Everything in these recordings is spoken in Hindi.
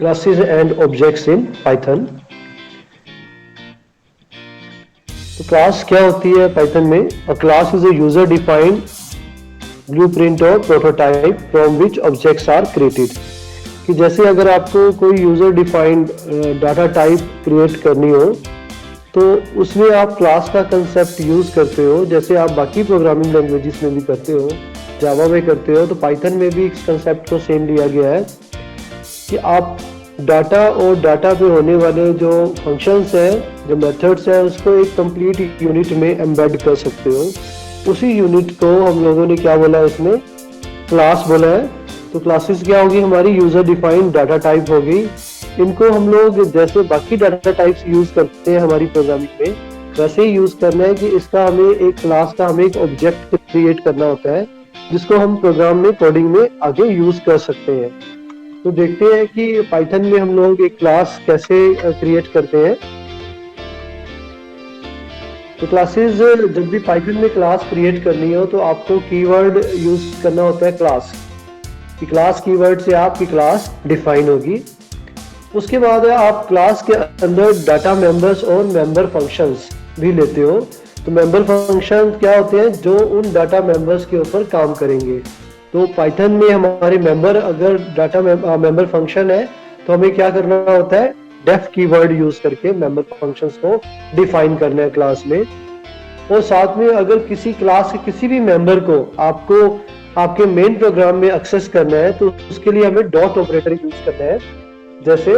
Classes and objects in Python. तो क्लास क्या होती है पाइथन में? A class is a user defined blueprint or prototype from which objects are created. कि जैसे अगर आपको कोई user defined data type create करनी हो तो उसमें आप क्लास का कंसेप्ट यूज करते हो, जैसे आप बाकी प्रोग्रामिंग लैंग्वेजेस में भी करते हो, जावा में करते हो, तो पाइथन में भी इस कंसेप्ट को सेम लिया गया है कि आप डाटा और डाटा पे होने वाले जो फंक्शंस हैं, जो मेथड्स हैं, उसको एक कंप्लीट यूनिट में एम्बेड कर सकते हो। उसी यूनिट को हम लोगों ने क्या बोला है इसमें? क्लास बोला है। तो क्लासेस क्या होगी? हमारी यूजर डिफाइंड डाटा टाइप होगी। इनको हम लोग जैसे बाकी डाटा टाइप्स यूज करते हैं हमारी प्रोग्रामिंग में, वैसे ही यूज करना है कि इसका हमें एक क्लास का हमें एक ऑब्जेक्ट क्रिएट करना होता है जिसको हम प्रोग्राम में कोडिंग में आगे यूज कर सकते हैं। तो देखते हैं कि पाइथन में हम लोग एक क्लास कैसे क्रिएट करते हैं। तो क्लासेस, जब भी पाइथन में क्लास क्रिएट करनी हो तो आपको कीवर्ड यूज करना होता है क्लास की। क्लास कीवर्ड से आपकी क्लास डिफाइन होगी। उसके बाद आप क्लास के अंदर डाटा मेंबर्स और मेंबर फंक्शंस भी लेते हो। तो मेंबर फंक्शन क्या होते हैं? जो उन डाटा मेंबर्स के ऊपर काम करेंगे। तो पाइथन में हमारे मेंबर, अगर डाटा मेंबर फंक्शन है तो हमें क्या करना होता है? डेफ कीवर्ड यूज करके मेंबर फंक्शंस को डिफाइन करना है क्लास में। और साथ में अगर किसी क्लास के किसी भी मेंबर को आपको आपके मेन प्रोग्राम में एक्सेस करना है तो उसके लिए हमें डॉट ऑपरेटर यूज करना है। जैसे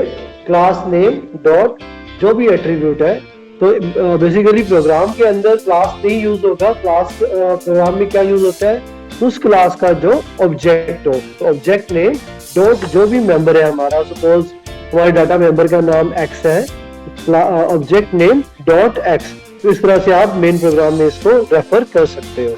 क्लास नेम डॉट जो भी एट्रीब्यूट है, तो बेसिकली प्रोग्राम के अंदर क्लास नहीं यूज होगा। क्लास प्रोग्राम में क्या यूज होता है? उस क्लास का जो ऑब्जेक्ट हो। तो ऑब्जेक्ट नेम डॉट जो भी मेंबर है हमारा, सपोज हमारे डाटा मेंबर का नाम एक्स है, ऑब्जेक्ट नेम डॉट एक्स। तो इस तरह से आप मेन प्रोग्राम में इसको रेफर कर सकते हो।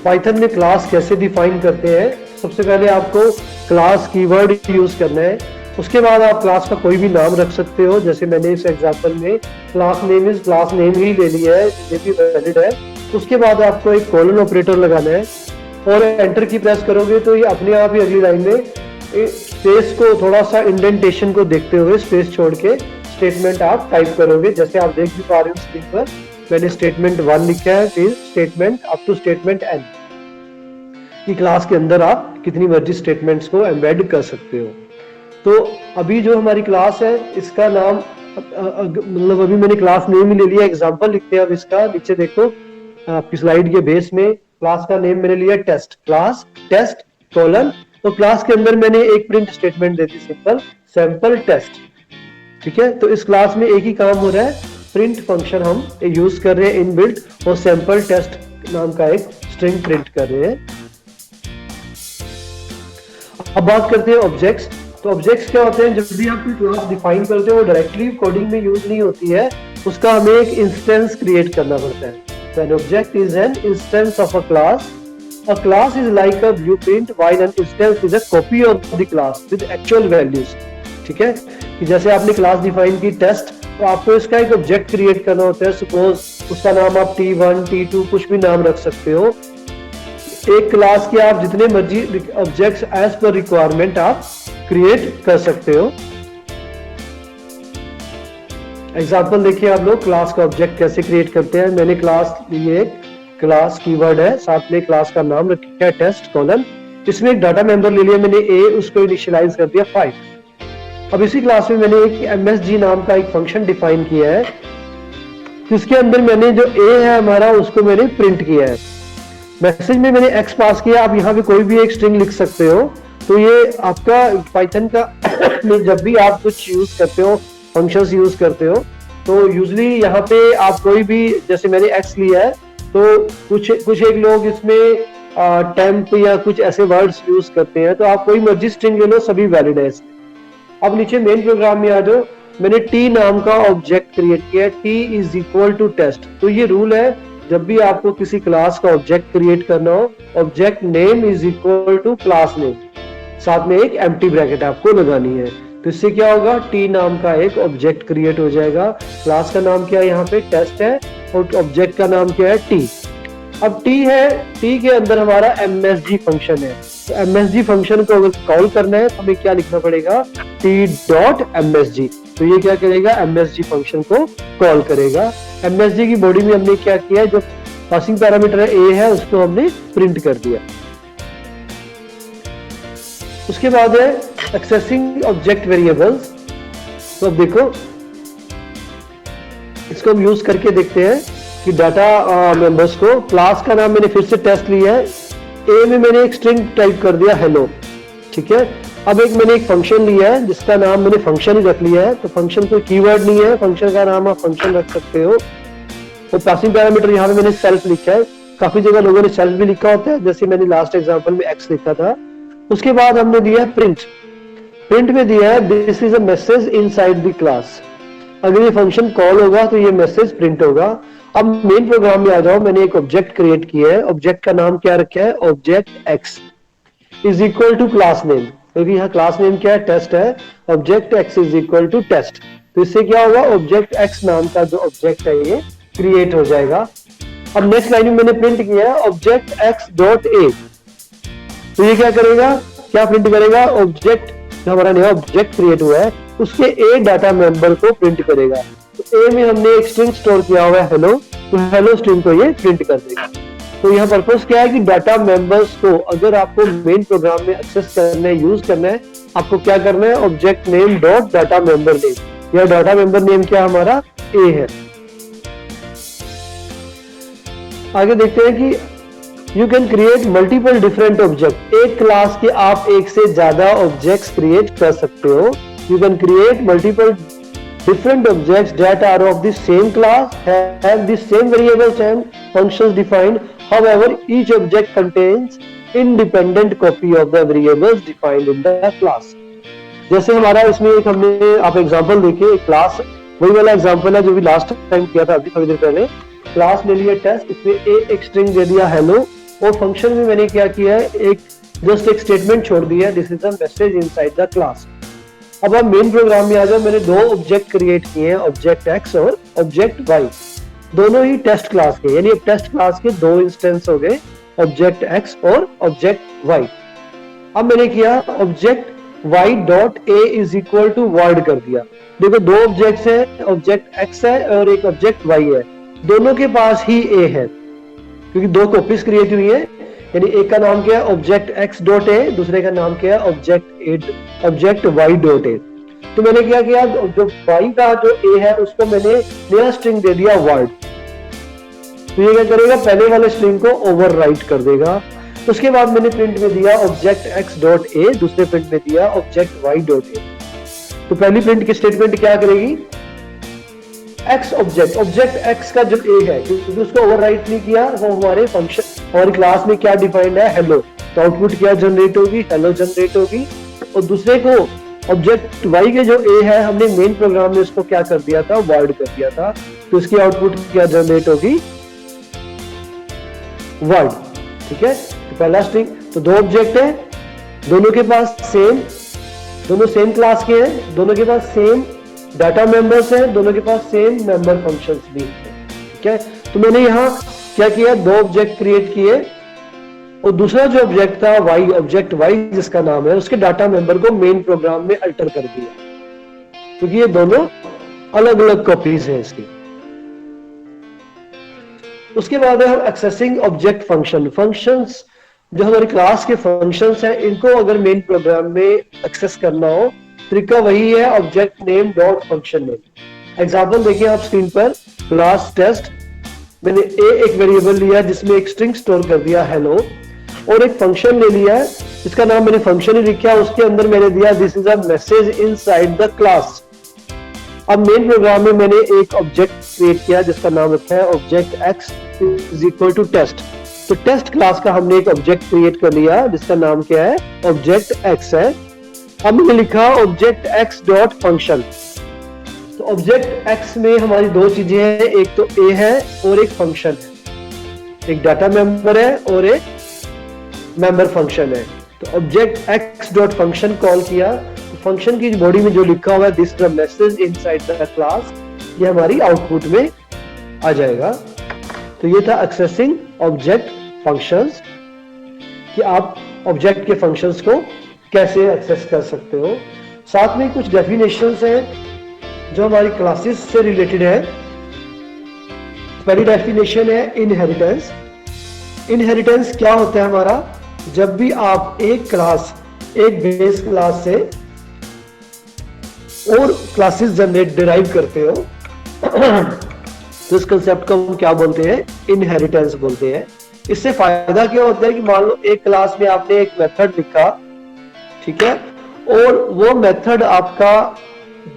पाइथन में क्लास कैसे डिफाइन करते हैं? सबसे पहले आपको क्लास कीवर्ड यूज करना है। उसके बाद आप क्लास का कोई भी नाम रख सकते हो। जैसे मैंने इस एग्जांपल में class name is class name ही ले लिया है, ये भी वैलिड है। उसके बाद आपको एक कोलन ऑपरेटर लगाना है और एंटर की प्रेस करोगे तो ये अपने आप ही अगली लाइन में स्पेस को, थोड़ा सा इंडेंटेशन को देखते हुए स्पेस छोड़ के स्टेटमेंट आप टाइप करोगे। जैसे आप देख भी पा रहे हो स्क्रीन पर, मैंने स्टेटमेंट 1 लिखा है, फिर statement up to statement n. कि क्लास के अंदर आप कितनी मर्जी स्टेटमेंट्स को एम्बेड कर सकते हो। तो अभी जो हमारी क्लास है इसका नाम, मतलब अभी मैंने क्लास नेम ही ले लिया, एग्जांपल लिखते हैं अब इसका। नीचे देखो आपकी स्लाइड के बेस में क्लास का नेम मैंने लिया टेस्ट, क्लास टेस्ट कोलन। तो क्लास के अंदर मैंने एक प्रिंट स्टेटमेंट दे दी, सिंपल सैंपल टेस्ट। ठीक है, तो इस क्लास में एक ही काम हो रहा है, प्रिंट फंक्शन हम यूज कर रहे हैं इनबिल्ट, और सैंपल टेस्ट नाम का एक स्ट्रिंग प्रिंट कर रहे हैं। अब बात करते हैं ऑब्जेक्ट्स। तो ऑब्जेक्ट्स क्या होते हैं? जब भी आप कोई क्लास डिफाइन करते हो वो डायरेक्टली कोडिंग में यूज नहीं होती है, उसका हमें एक इंस्टेंस क्रिएट करना पड़ता है। तो an object is an instance of a class. A class is like a blueprint while an instance is a copy of the class with actual values. ठीक है, कि जैसे आपने क्लास डिफाइन की टेस्ट, तो आपको इसका एक ऑब्जेक्ट क्रिएट करना होता है। सपोज उसका नाम आप T1 T2 कुछ भी नाम रख सकते हो। एक क्लास के आप जितने मर्जी ऑब्जेक्ट्स एज पर रिक्वायरमेंट आप क्रिएट कर सकते हो। एग्जांपल देखिए आप लोग, क्लास का ऑब्जेक्ट कैसे क्रिएट करते हैं। मैंने क्लास लिए, क्लास कीवर्ड है, साथ में क्लास का नाम रखा है टेस्ट कोलन। इसमें एक डाटा मेंबर ले लिया मैंने ए, उसको इनिशियलाइज कर दिया 5। अब इसी क्लास में मैंने एक MSG नाम का एक फंक्शन डिफाइन किया है, जिसके अंदर मैंने जो ए है हमारा उसको मैंने प्रिंट किया है। मैसेज में मैंने एक्स पास किया। आप यहाँ पे कोई भी एक स्ट्रिंग लिख सकते हो। तो ये आपका पाइथन का जब भी आप कुछ यूज करते हो, फंक्शंस यूज करते हो, तो यूजली यहाँ पे आप कोई भी, जैसे मैंने एक्स लिया है तो कुछ एक लोग इसमें टेम्प या कुछ ऐसे वर्ड्स यूज करते हैं। तो आप कोई मर्जी स्ट्रिंग ले लो, सभी वैलिड है इसमें। अब नीचे मेन प्रोग्राम में आ जाओ, मैंने टी नाम का ऑब्जेक्ट क्रिएट किया है, T is equal to test. तो ये रूल है, जब भी आपको किसी क्लास का ऑब्जेक्ट क्रिएट करना हो, object name is equal to class name, साथ में एक एम्प्टी ब्रैकेट आपको लगानी है। तो इससे क्या होगा? टी नाम का एक ऑब्जेक्ट क्रिएट हो जाएगा। क्लास का नाम क्या है? यहाँ पे टेस्ट है, और ऑब्जेक्ट का नाम क्या है? टी। अब टी है, टी के अंदर हमारा MSG फंक्शन है। MSG फंक्शन को अगर कॉल करना है तो हमें क्या लिखना पड़ेगा, t.msg। तो ये क्या करेगा, MSG फंक्शन को कॉल करेगा। MSG की बॉडी में हमने क्या किया, जो पासिंग पैरामीटर है a है उसको हमने प्रिंट कर दिया। उसके बाद है एक्सेसिंग ऑब्जेक्ट वेरिएबल्स। तो अब देखो इसको हम यूज करके देखते हैं कि डाटा मेंबर्स को, क्लास का नाम मैंने फिर से टेस्ट लिया है, ए में मैंने एक स्ट्रिंग टाइप कर दिया हेलो, ठीक है। अब मैंने एक फंक्शन लिया है जिसका नाम मैंने फंक्शन ही रख लिया है। तो फंक्शन कोई कीवर्ड नहीं है, फंक्शन का नाम आप फंक्शन रख सकते हो। तो पासिंग पैरामीटर यहाँ पे मैंने सेल्फ लिखा है। काफी जगह लोगों ने सेल्फ भी लिखा होता है, जैसे मैंने लास्ट एग्जांपल में एक्स लिखा था। उसके बाद हमने दिया है प्रिंट। प्रिंट में दिया है this is a message inside the class. अगर ये फंक्शन कॉल होगा तो ये मैसेज प्रिंट होगा। अब मेन प्रोग्राम में आ जाओ, मैंने एक ऑब्जेक्ट क्रिएट किया है। ऑब्जेक्ट का नाम क्या रखा है, object X is equal to class name, क्योंकि यहाँ क्लास नेम क्या है, टेस्ट है। Object X is equal to test. तो इससे क्या होगा, ऑब्जेक्ट एक्स नाम का जो ऑब्जेक्ट है ये क्रिएट हो जाएगा। अब नेक्स्ट लाइन में मैंने प्रिंट किया है ऑब्जेक्ट एक्स डॉट ए। तो ये क्या करेगा, क्या प्रिंट करेगा, ऑब्जेक्ट जो हमारा नया ऑब्जेक्ट क्रिएट हुआ है उसके ए डाटा मेंबर को प्रिंट करेगा। तो ए में हमने एक स्ट्रिंग स्टोर किया हुआ है हेलो, तो हेलो स्ट्रिंग को ये प्रिंट कर देगा। तो यहाँ पर्पस क्या है कि डाटा मेंबर्स को अगर आपको मेन प्रोग्राम में एक्सेस करना है, यूज करना है, आपको क्या करना है, object name dot data member name. यह डाटा मेंबर नेम क्या हमारा ए है। आगे देखते हैं कि you can create multiple different object. एक क्लास के आप एक से ज्यादा ऑब्जेक्ट्स क्रिएट कर सकते हो। You can create multiple different objects that are of the same class, have the same variables and functions defined. However, each object contains independent copy of the variables defined in the class. जैसे हमारा इसमें एक हमने आप एग्जांपल देखिए, एक क्लास वही वाला एग्जांपल है जो भी लास्ट टाइम किया था अभी थोड़ी देर पहले। क्लास ले लिया टेस्ट, इसमें एक स्ट्रिंग दे दिया हेलो, और फंक्शन में मैंने क्या किया है, एक जस्ट एक स्टेटमेंट छोड़ दिया, this is a message inside the class. अब हम मेन प्रोग्राम में आ जाओ, मैंने दो ऑब्जेक्ट क्रिएट किए हैं, ऑब्जेक्ट एक्स और ऑब्जेक्ट वाई, दोनों ही टेस्ट क्लास के, यानी टेस्ट क्लास के दो इंस्टेंस हो गए, ऑब्जेक्ट एक्स और ऑब्जेक्ट वाई। अब मैंने किया object Y dot A is equal to word कर दिया। देखो दो ऑब्जेक्ट्स है, ऑब्जेक्ट एक्स है और एक ऑब्जेक्ट वाई है, दोनों के पास ही ए है क्योंकि दो कॉपीज क्रिएट हुई है। यानी एक का नाम क्या है ऑब्जेक्ट एक्स डॉट ए, दूसरे का नाम क्या है ऑब्जेक्ट वाई डॉट ए। तो मैंने क्या किया, जो वाई का जो ए है उसको मैंने नया स्ट्रिंग दे दिया वर्ड। तो ये क्या करेगा, पहले वाले स्ट्रिंग को ओवरराइट कर देगा। उसके बाद मैंने प्रिंट में दिया ऑब्जेक्ट एक्स डॉट ए, दूसरे प्रिंट में दिया ऑब्जेक्ट वाई डॉट ए। तो पहली प्रिंट की स्टेटमेंट क्या करेगी, एक्स ऑब्जेक्ट एक्स का जो ए है क्योंकि उसको ओवरराइट नहीं किया, वो हमारे फंक्शन और क्लास में क्या डिफाइंड है हेलो, तो आउटपुट क्या जनरेट होगी, हेलो जनरेट होगी। और दूसरे को ऑब्जेक्ट वाई के जो ए है हमने मेन प्रोग्राम में उसको क्या कर दिया था, वर्ड कर दिया था, तो इसकी आउटपुट क्या जनरेट होगी, वर्ड। ठीक है, तो पहला स्ट्रिंग, तो दो ऑब्जेक्ट है, दोनों के पास सेम, दोनों सेम क्लास के हैं, दोनों के पास सेम डाटा मेंबर्स हैं, दोनों के पास सेम मेंबर फंक्शंस भी हैं। ठीक है, तो मैंने यहाँ क्या किया, दो ऑब्जेक्ट क्रिएट किए और दूसरा जो ऑब्जेक्ट था वाई, ऑब्जेक्ट वाई जिसका नाम है, उसके डाटा मेंबर को मेन प्रोग्राम में अल्टर कर दिया क्योंकि ये दोनों अलग अलग कॉपीज हैं इसकी। उसके बाद है हम एक्सेसिंग ऑब्जेक्ट फंक्शन। फंक्शंस जो हमारी क्लास के फंक्शंस हैं, इनको अगर मेन प्रोग्राम में एक्सेस करना हो, तरीका वही है object name dot function name. Example देखिए आप स्क्रीन पर, क्लास टेस्ट, मैंने एक वेरिएबल लिया जिसमें एक स्ट्रिंग स्टोर कर दिया हेलो, और एक फंक्शन ले लिया है जिसका नाम मैंने फंक्शन ही लिखा, उसके अंदर मैंने दिया this is a message inside the class. अब मेन प्रोग्राम में मैंने एक ऑब्जेक्ट क्रिएट किया जिसका नाम रखा है object X is equal to test. तो टेस्ट क्लास का हमने एक ऑब्जेक्ट क्रिएट कर लिया जिसका नाम क्या है, ऑब्जेक्ट एक्स है। अब मैंने लिखा ऑब्जेक्ट एक्स डॉट फंक्शन। तो ऑब्जेक्ट एक्स में हमारी दो चीजें हैं, एक तो ए है और एक फंक्शन है, एक डाटा मेंबर है और एक मेंबर फंक्शन है। तो object x dot function call किया, तो फंक्शन की बॉडी में जो लिखा हुआ है this is the message inside the class, ये हमारी आउटपुट में आ जाएगा। तो ये था एक्सेसिंग ऑब्जेक्ट फंक्शंस कि आप ऑब्जेक्ट के फंक्शंस को कैसे एक्सेस कर सकते हो। साथ में कुछ डेफिनेशंस हैं जो हमारी क्लासेस से रिलेटेड है। पहली डेफिनेशन है इनहेरिटेंस। इनहेरिटेंस क्या होता है हमारा, जब भी आप एक क्लास, एक बेस क्लास से और क्लासेस जनरेट डिराइव करते हो तो इस कंसेप्ट को हम क्या बोलते हैं, इनहेरिटेंस बोलते हैं। इससे फायदा क्या होता है कि मान लो एक क्लास में आपने एक मेथड लिखा, ठीक है, और वो मेथड आपका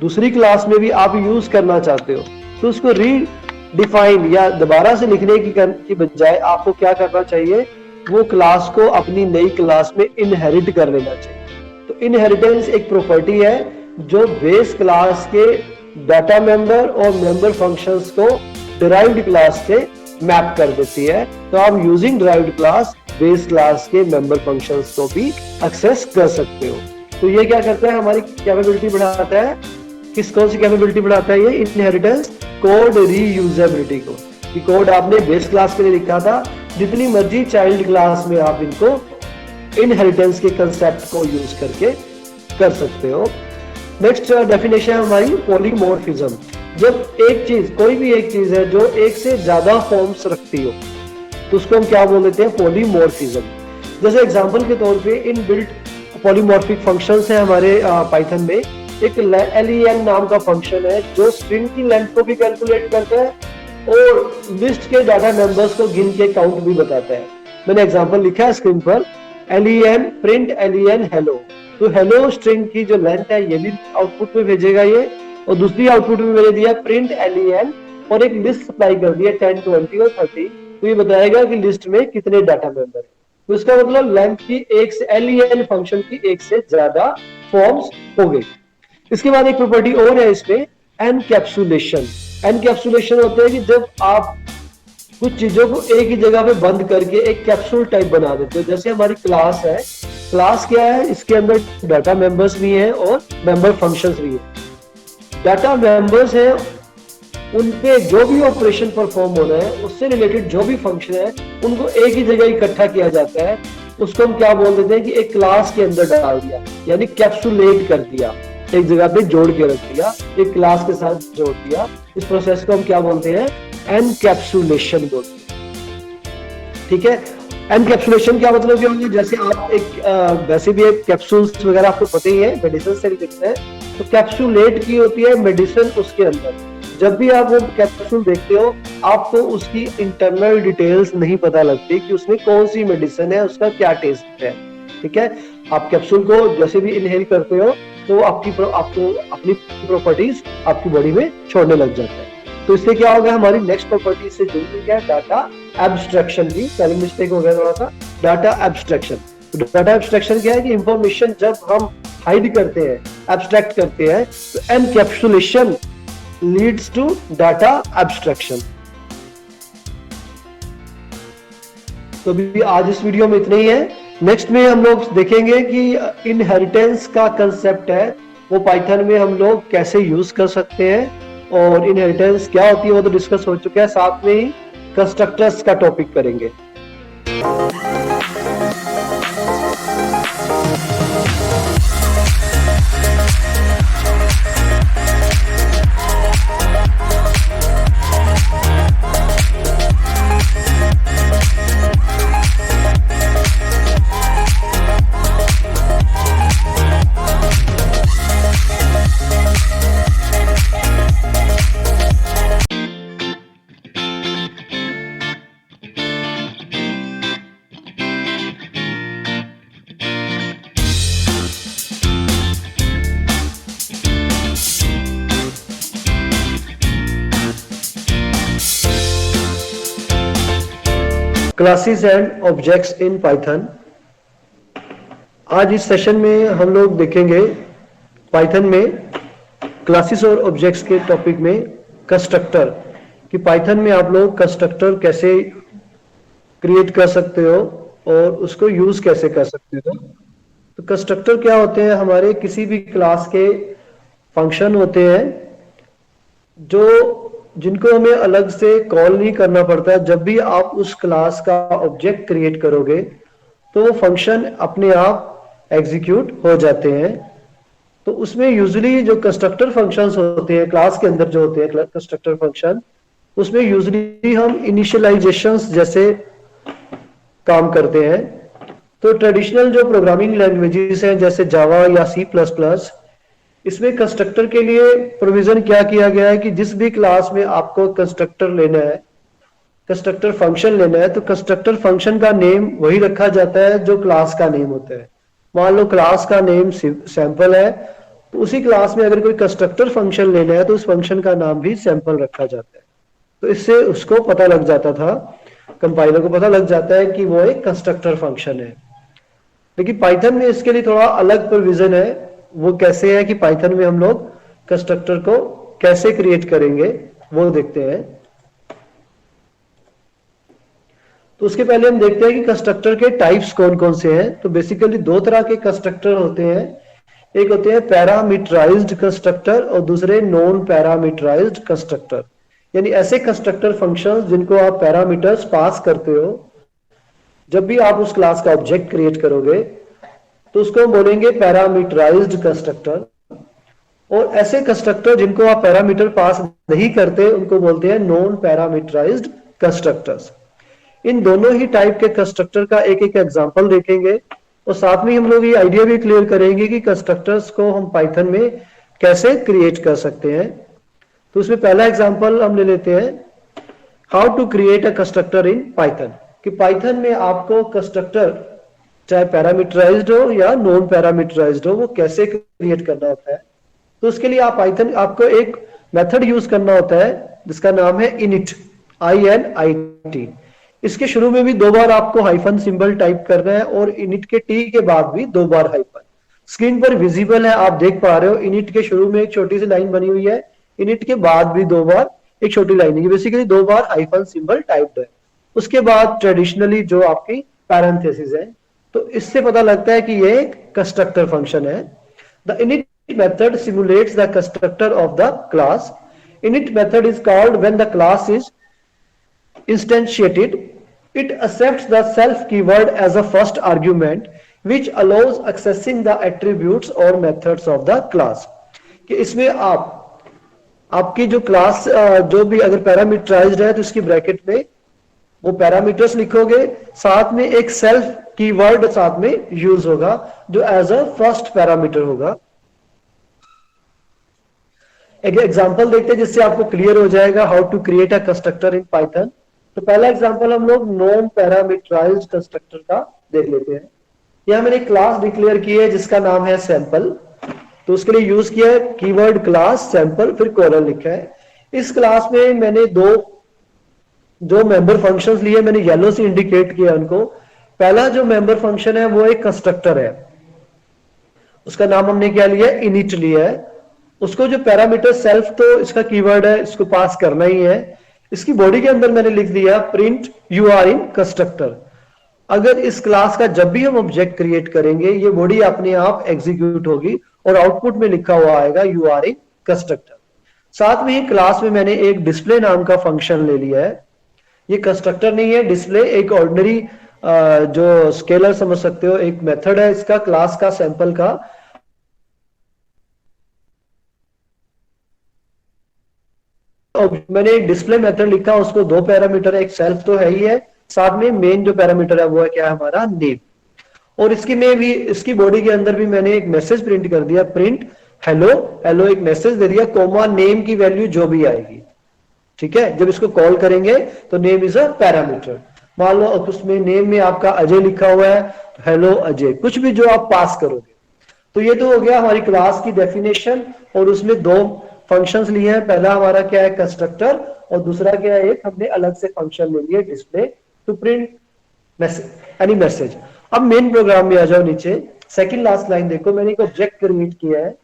दूसरी क्लास में भी आप यूज करना चाहते हो, तो उसको रीडिफाइन या दोबारा से लिखने की बजाय आपको क्या करना चाहिए, वो क्लास को अपनी नई क्लास में इनहेरिट कर लेना चाहिए। तो इनहेरिटेंस एक प्रॉपर्टी है जो बेस क्लास के डाटा मेंबर और मेंबर फंक्शंस को डिराइव्ड क्लास से मैप कर देती है। तो आप using derived class base class के मेंबर फंक्शंस को भी एक्सेस कर सकते हो। तो ये क्या करता है, हमारी कैपेबिलिटी बढ़ाता है। कौन सी कैपेबिलिटी बढ़ाता है ये, इनहेरिटेंस कोड रीयूजेबिलिटी को, कि कोड आपने बेस क्लास के लिए लिखा था, जितनी मर्जी चाइल्ड क्लास में आप इनको इनहेरिटेंस के कंसेप्ट को यूज करके कर सकते हो। नेक्स्ट डेफिनेशन है हमारी पॉलीमॉर्फिज्म। जब एक चीज, कोई भी एक चीज है जो एक से ज्यादा फॉर्म्स रखती हो तो उसको हम क्या बोल देते हैं, पॉलीमॉर्फिज्म। जैसे एग्जांपल के तौर पे इनबिल्ट पॉलीमॉर्फिक फंक्शंस है हमारे पाइथन में। एक len नाम का फंक्शन है जो स्ट्रिंग की लेंथ को भी कैलकुलेट करता है और लिस्ट के डाटा मेंबर्स को गिन के काउंट भी बताता है। मैंने एग्जांपल लिखा है स्क्रीन पर, len प्रिंट len हेलो। तो हेलो स्ट्रिंग की जो लेंथ है ये भी आउटपुट में भेजेगा ये, और दूसरी आउटपुट में मैंने दिया प्रिंट len और एक लिस्ट सप्लाई कर दिया 10, 20 और 30। तो ये बताएगा कि लिस्ट में कितने डाटा मेंबर है। तो इसका मतलब लेंथ की एक से len फंक्शन की एक से ज्यादा फॉर्म्स हो गई। इसके बाद एक प्रॉपर्टी और है इसमें, एनकैप्सुलेशन। एनकैप्सुलेशन होता है कि जब आप कुछ चीजों को एक ही जगह पे बंद करके एक कैप्सूल टाइप बना देते हो। जैसे हमारी क्लास है, क्लास क्या है, इसके अंदर डाटा मेंबर्स भी हैं और मेंबर फंक्शंस भी हैं। डाटा मेंबर्स हैं, उनपे जो भी ऑपरेशन परफॉर्म होना है उससे रिलेटेड जो भी फंक्शन है उनको एक ही जगह इकट्ठा किया जाता है। उसको हम क्या बोल देते हैं कि एक क्लास के अंदर डाल दिया, यानी कैप्सुलेट कर दिया, एक जगह पे जोड़ के रख दिया, एक क्लास के साथ जोड़ दिया। इस प्रोसेस को हम क्या बोलते हैं, एनकैप्सुलेशन बोलते हैं। ठीक है, एनकैप्सुलेशन क्या मतलब क्या होगा, जैसे आप एक वैसे भी एक कैप्सूल्स वगैरह आपको पता ही है, मेडिसिन से रिलेटेड है, तो कैप्सुलेट की होती है मेडिसिन उसके अंदर। जब भी आप वो कैप्सूल देखते हो आपको उसकी इंटरनल डिटेल्स नहीं पता लगती कि उसमें कौन सी मेडिसिन है, उसका क्या टेस्ट है। ठीक है, आप कैप्सूल को जैसे भी इनहेल करते हो तो आपको अपनी प्रॉपर्टीज आपकी बॉडी में छोड़ने लग जाता है। तो इससे क्या होगा, हमारी नेक्स्ट प्रॉपर्टी से जुड़ी है डाटा एब्स्ट्रैक्शन की। स्पेलिंग मिस्टेक हो गया थोड़ा सा, डाटा एब्स्ट्रैक्शन। डाटा एब्स्ट्रैक्शन क्या है कि इंफॉर्मेशन जब हम हाइड करते हैं, एब्स्ट्रैक्ट करते हैं, तो encapsulation leads to data abstraction. तो अभी आज इस वीडियो में इतना ही है। नेक्स्ट में हम लोग देखेंगे कि इनहेरिटेंस का कंसेप्ट है वो पाइथन में हम लोग कैसे यूज कर सकते हैं, और इनहेरिटेंस क्या होती है वो तो डिस्कस हो चुका है। साथ में ही कंस्ट्रक्टर्स का टॉपिक करेंगे। Classes and objects in Python. आज इस सेशन में हम लोग देखेंगे पाइथन में क्लासेस और ऑब्जेक्ट्स के टॉपिक में कंस्ट्रक्टर, कि पाइथन में आप लोग कंस्ट्रक्टर कैसे क्रिएट कर सकते हो और उसको यूज कैसे कर सकते हो। तो कंस्ट्रक्टर क्या होते हैं, हमारे किसी भी क्लास के फंक्शन होते हैं जो जिनको हमें अलग से कॉल नहीं करना पड़ता। जब भी आप उस क्लास का ऑब्जेक्ट क्रिएट करोगे तो वो फंक्शन अपने आप एग्जीक्यूट हो जाते हैं। तो उसमें यूजुअली जो कंस्ट्रक्टर फंक्शंस होते हैं क्लास के अंदर जो होते हैं कंस्ट्रक्टर फंक्शन, उसमें यूजुअली हम इनिशियलाइजेशंस जैसे काम करते हैं। तो ट्रेडिशनल जो प्रोग्रामिंग लैंग्वेजेस हैं जैसे जावा या सी प्लस प्लस, इसमें कंस्ट्रक्टर के लिए प्रोविजन क्या किया गया है कि जिस भी क्लास में आपको कंस्ट्रक्टर लेना है, कंस्ट्रक्टर फंक्शन लेना है, तो कंस्ट्रक्टर फंक्शन का नेम वही रखा जाता है जो क्लास का नेम होता है। मान लो क्लास का नेम सैंपल है, तो उसी क्लास में अगर कोई कंस्ट्रक्टर फंक्शन लेना है तो उस फंक्शन का नाम भी सैंपल रखा जाता है। तो इससे उसको पता लग जाता था, कंपाइलर को पता लग जाता है कि वो एक कंस्ट्रक्टर फंक्शन है। लेकिन पाइथन में इसके लिए थोड़ा अलग प्रोविजन है। वो कैसे है कि पाइथन में हम लोग कंस्ट्रक्टर को कैसे क्रिएट करेंगे वो देखते हैं। तो उसके पहले हम देखते हैं कि कंस्ट्रक्टर के टाइप्स कौन कौन से हैं। तो बेसिकली दो तरह के कंस्ट्रक्टर होते हैं, एक होते हैं पैरामीटराइज्ड कंस्ट्रक्टर और दूसरे नॉन पैरामीटराइज्ड कंस्ट्रक्टर। यानी ऐसे कंस्ट्रक्टर फंक्शंस जिनको आप पैरामीटर्स पास करते हो, जब भी आप उस क्लास का ऑब्जेक्ट क्रिएट करोगे तो उसको हम बोलेंगे पैरामीटराइज्ड कंस्ट्रक्टर। और ऐसे कंस्ट्रक्टर जिनको आप पैरामीटर पास नहीं करते उनको बोलते हैं नॉन पैरामीटराइज्ड कंस्ट्रक्टर्स। इन दोनों ही टाइप के कंस्ट्रक्टर का एक एक एग्जांपल देखेंगे और साथ में हम लोग ये आइडिया भी क्लियर करेंगे कि कंस्ट्रक्टर्स को हम पाइथन में कैसे क्रिएट कर सकते हैं। तो उसमें पहला एग्जांपल हम ले लेते हैं, how to create a constructor in Python. कि पाइथन में आपको कंस्ट्रक्टर चाहे पैरामीटराइज्ड हो या नॉन पैरामीटराइज्ड हो वो कैसे क्रिएट करना होता है। तो उसके लिए आप पाइथन आपको एक मेथड यूज करना होता है जिसका नाम है इनिट, INIT। इसके शुरू में भी दो बार आपको हाइफन सिंबल टाइप करना है और इनिट के टी के बाद भी दो बार हाइफन। स्क्रीन पर विजिबल है, आप देख पा रहे हो। इनिट के शुरू में एक छोटी सी लाइन बनी हुई है, इनिट के बाद भी दो बार एक छोटी लाइन है, बेसिकली दो बार हाइफन सिंबल टाइप्ड है। उसके बाद ट्रेडिशनली जो आपकी पैरेंथेसिस है। तो इससे पता लगता है कि ये एक कंस्ट्रक्टर फंक्शन है। The init method simulates the constructor of the class. Init method is called when the class is instantiated. It accepts the self keyword as a first argument which allows accessing the attributes or methods of the class। कि इसमें आपकी जो क्लास जो भी अगर पैरामीटराइज्ड है तो इसकी ब्रैकेट में वो पैरामीटर्स लिखोगे, साथ में एक सेल्फ कीवर्ड साथ में यूज होगा जो एज अ फर्स्ट पैरामीटर होगा। एक एग्जांपल देखते हैं जिससे आपको क्लियर हो जाएगा how to create a constructor in Python. तो पहला एग्जांपल हम लोग नॉन पैरामीटराइज्ड कंस्ट्रक्टर का देख लेते हैं। यहां मैंने क्लास डिक्लेयर की है जिसका नाम है सैंपल। तो उसके लिए यूज किया है कीवर्ड क्लास सैंपल, फिर कोलन लिखा है। इस क्लास में मैंने दो मेंबर फंक्शंस लिए, मैंने येलो से इंडिकेट किया उनको। पहला जो मेंबर फंक्शन है वो एक कंस्ट्रक्टर है, उसका नाम हमने क्या लिया, इनिट लिया है। उसको जो पैरामीटर सेल्फ तो इसका कीवर्ड है, इसको पास करना ही है। इसकी बॉडी के अंदर मैंने लिख दिया print you are in constructor. अगर इस क्लास का जब भी हम ऑब्जेक्ट क्रिएट करेंगे ये बॉडी अपने आप एग्जीक्यूट होगी और आउटपुट में लिखा हुआ आएगा यू आर इन कंस्ट्रक्टर। साथ में ही क्लास में मैंने एक डिस्प्ले नाम का फंक्शन ले लिया है। ये कंस्ट्रक्टर नहीं है, डिस्प्ले एक ऑर्डिनरी जो स्केलर समझ सकते हो एक मेथड है इसका, क्लास का सैंपल का। मैंने एक डिस्प्ले मेथड लिखा, उसको दो पैरामीटर है, एक सेल्फ तो है ही है, साथ में मेन जो पैरामीटर है वो है क्या है हमारा नेम। और इसकी में भी इसकी बॉडी के अंदर भी मैंने एक मैसेज प्रिंट कर दिया, प्रिंट हेलो हेलो, एक मैसेज दे दिया, कोमा नेम की वैल्यू जो भी आएगी। ठीक है, जब इसको कॉल करेंगे तो नेम इज अ पैरामीटर। मान लो उसमें नेम में आपका अजय लिखा हुआ है तो हेलो अजय, कुछ भी जो आप पास करोगे। तो ये तो हो गया हमारी क्लास की डेफिनेशन। और उसमें दो फंक्शंस लिए हैं, पहला हमारा क्या है कंस्ट्रक्टर और दूसरा क्या है एक हमने अलग से फंक्शन ले लिया display to print message any message. अब मेन प्रोग्राम में आ जाओ नीचे, सेकंड लास्ट लाइन देखो, मैंने एक ऑब्जेक्ट क्रिएट किया है,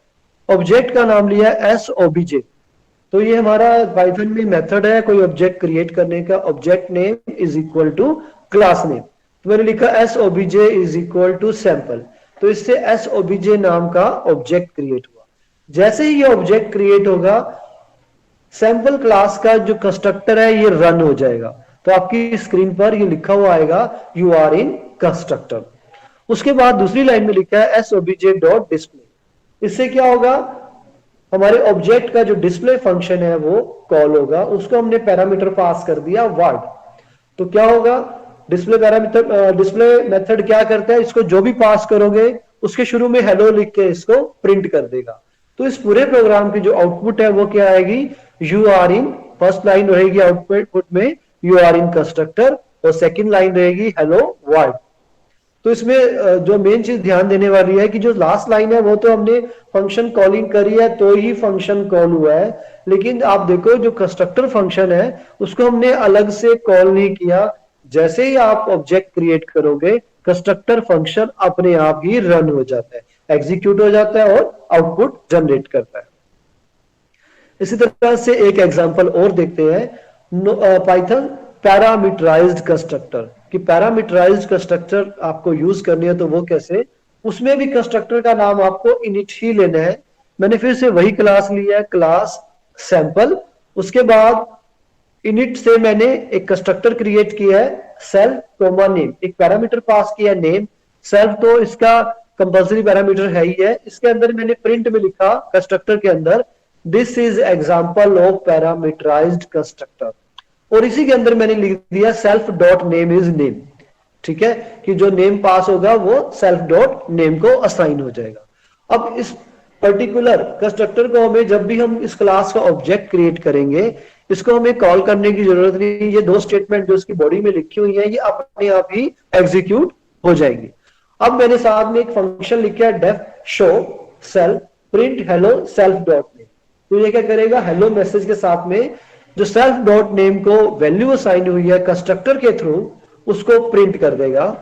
ऑब्जेक्ट का नाम लिया है SOBJ। तो ये हमारा पाइथन में मेथड है कोई ऑब्जेक्ट क्रिएट करने का, object name is equal to class name. तो मैंने लिखा SOBJ is equal to sample. तो इससे SOBJ नाम का ऑब्जेक्ट क्रिएट हुआ। जैसे ही ये ऑब्जेक्ट क्रिएट होगा सैंपल क्लास का जो कंस्ट्रक्टर है ये रन हो जाएगा। तो आपकी स्क्रीन पर ये लिखा हुआ आएगा यू आर इन कंस्ट्रक्टर। उसके बाद दूसरी लाइन में लिखा है एस ओबीजे डॉट डिस्प्ले। इससे क्या होगा, हमारे ऑब्जेक्ट का जो डिस्प्ले फंक्शन है वो कॉल होगा, उसको हमने पैरामीटर पास कर दिया वर्ड। तो क्या होगा, डिस्प्ले पैरामीटर डिस्प्ले मेथड क्या करता है, इसको जो भी पास करोगे उसके शुरू में हेलो लिख के इसको प्रिंट कर देगा। तो इस पूरे प्रोग्राम की जो आउटपुट है वो क्या आएगी, you are in, first line रहेगी आउटपुट में यू आर इन कंस्ट्रक्टर, और सेकंड लाइन रहेगी हेलो वर्ल्ड। तो इसमें जो मेन चीज ध्यान देने वाली है कि जो लास्ट लाइन है वो तो हमने फंक्शन कॉलिंग करी है तो ही फंक्शन कॉल हुआ है, लेकिन आप देखो जो कंस्ट्रक्टर फंक्शन है उसको हमने अलग से कॉल नहीं किया। जैसे ही आप ऑब्जेक्ट क्रिएट करोगे कंस्ट्रक्टर फंक्शन अपने आप ही रन हो जाता है, एग्जीक्यूट हो जाता है और आउटपुट जनरेट करता है। इसी तरह से एक एग्जांपल और देखते हैं, पाइथन पैरामीटराइज्ड कंस्ट्रक्टर, कि पैरामीटराइज्ड कंस्ट्रक्टर आपको यूज करनी है तो वो कैसे, उसमें भी कंस्ट्रक्टर का नाम आपको इनिट ही लेना है। मैंने फिर से वही क्लास लिया है, क्लास सैंपल। उसके बाद इनिट से मैंने एक कंस्ट्रक्टर क्रिएट किया है सेल्फ कोमा नेम, एक पैरामीटर पास किया है नेम। सेल्फ तो इसका कंपल्सरी पैरामीटर है ही है। इसके अंदर मैंने प्रिंट में लिखा कंस्ट्रक्टर के अंदर this is example of parameterized constructor, और इसी के अंदर मैंने लिख दिया self dot name is name. ठीक है, कि जो नेम पास होगा वो सेल्फ डॉट नेम को असाइन हो जाएगा। अब इस पर्टिकुलर कंस्ट्रक्टर को हमें जब भी हम इस क्लास का ऑब्जेक्ट क्रिएट करेंगे इसको हमें कॉल करने की जरूरत नहीं। ये दो स्टेटमेंट जो इसकी बॉडी में लिखी हुई है ये अपने आप ही एग्जीक्यूट हो जाएंगी। अब मैंने साथ में एक फंक्शन लिखा है def show self print hello self dot name. तो ये क्या करेगा, हेलो मैसेज के साथ में जो सेल्फ डॉट नेम को वैल्यू असाइन हुई है कंस्ट्रक्टर के थ्रू उसको प्रिंट कर देगा।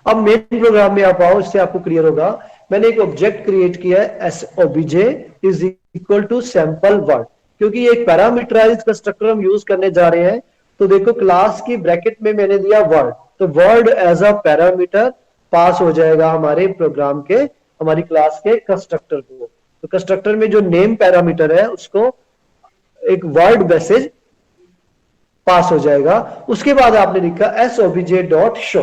अब मेन प्रोग्राम में आप आओ, इससे आपको क्लियर होगा। मैंने एक ऑब्जेक्ट क्रिएट किया है S OBJ is equal to sample word, क्योंकि ये एक पैरामीटराइज्ड कंस्ट्रक्टर हम यूज करने जा रहे हैं। तो देखो क्लास की ब्रैकेट में मैंने दिया वर्ड, तो word as a parameter pass हो जाएगा हमारे प्रोग्राम के, हमारी क्लास के कंस्ट्रक्टर को। तो कंस्ट्रक्टर में जो नेम पैरामीटर है उसको एक वर्ड मैसेज पास हो जाएगा। उसके बाद आपने लिखा एस ओबीजे डॉट शो,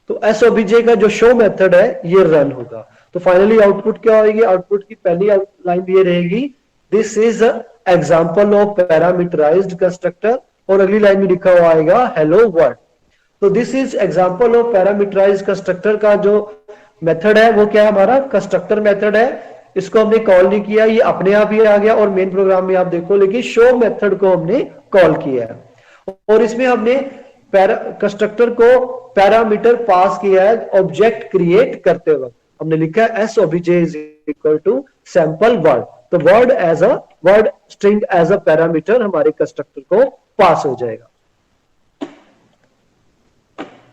तो एस ओबीजे का जो शो मेथड है ये रन होगा। तो फाइनली आउटपुट क्या होगी, आउटपुट की पहली लाइन ये रहेगी this is example of parameterized constructor, और अगली लाइन में लिखा हुआ आएगा हेलो वर्ल्ड। तो this is example of parameterized constructor का जो मेथड है वो क्या है, हमारा कंस्ट्रक्टर मेथड है। इसको हमने कॉल नहीं किया, ये अपने आप ही आ गया। और मेन प्रोग्राम में आप देखो लेकिन शो मेथड को हमने कॉल किया है, और इसमें हमने कंस्ट्रक्टर को पैरामीटर पास किया है ऑब्जेक्ट क्रिएट करते वक्त। हमने लिखा है S OBJ is equal to sample word, तो word as a word string as a parameter हमारे कंस्ट्रक्टर को पास हो जाएगा।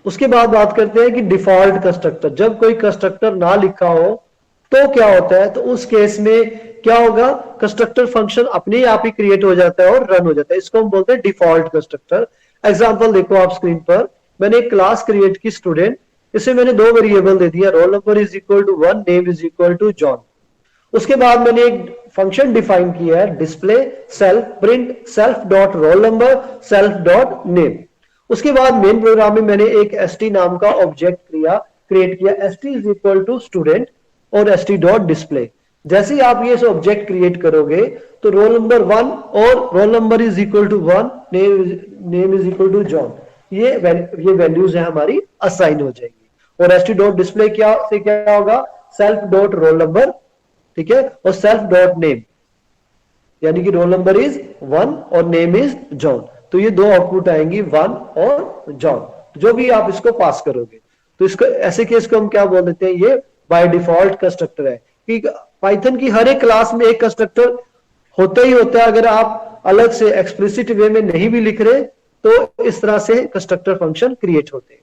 उसके बाद बात करते हैं कि डिफॉल्ट कंस्ट्रक्टर, जब कोई कंस्ट्रक्टर ना लिखा हो तो क्या होता है, तो उस केस में क्या होगा, कंस्ट्रक्टर फंक्शन अपने आप ही क्रिएट हो जाता है और रन हो जाता है। इसको हम बोलते हैं डिफॉल्ट कंस्ट्रक्टर। एग्जांपल देखो आप स्क्रीन पर, मैंने एक क्लास क्रिएट की स्टूडेंट, इसे मैंने दो वेरिएबल दे दिया, roll number is equal to 1, name is equal to John. उसके बाद मैंने एक फंक्शन डिफाइन किया है display self print self dot roll number self dot name. उसके बाद मेन प्रोग्राम में मैंने एक st नाम का ऑब्जेक्ट क्रिएट किया, st is equal to student और st डॉट डिस्प्ले। जैसे ही आप ये ऑब्जेक्ट क्रिएट करोगे तो रोल नंबर 1 और roll number is equal to 1, name is equal to John, ये वैल्यूज है हमारी असाइन हो जाएंगी। और st डॉट डिस्प्ले क्या होगा, सेल्फ डॉट रोल नंबर, ठीक है, और सेल्फ डॉट नेम, यानी कि रोल नंबर इज 1 और नेम इज जॉन। तो ये दो आउटपुट आएंगी 1 और जॉन, जो भी आप इसको पास करोगे। तो इसको ऐसे केस को हम क्या बोल देते हैं, ये बाय डिफॉल्ट कंस्ट्रक्टर है। कि पाइथन की हर एक क्लास में एक कंस्ट्रक्टर होता ही होता है, अगर आप अलग से एक्सप्लिसिट वे में नहीं भी लिख रहे तो इस तरह से कंस्ट्रक्टर फंक्शन क्रिएट होते हैं।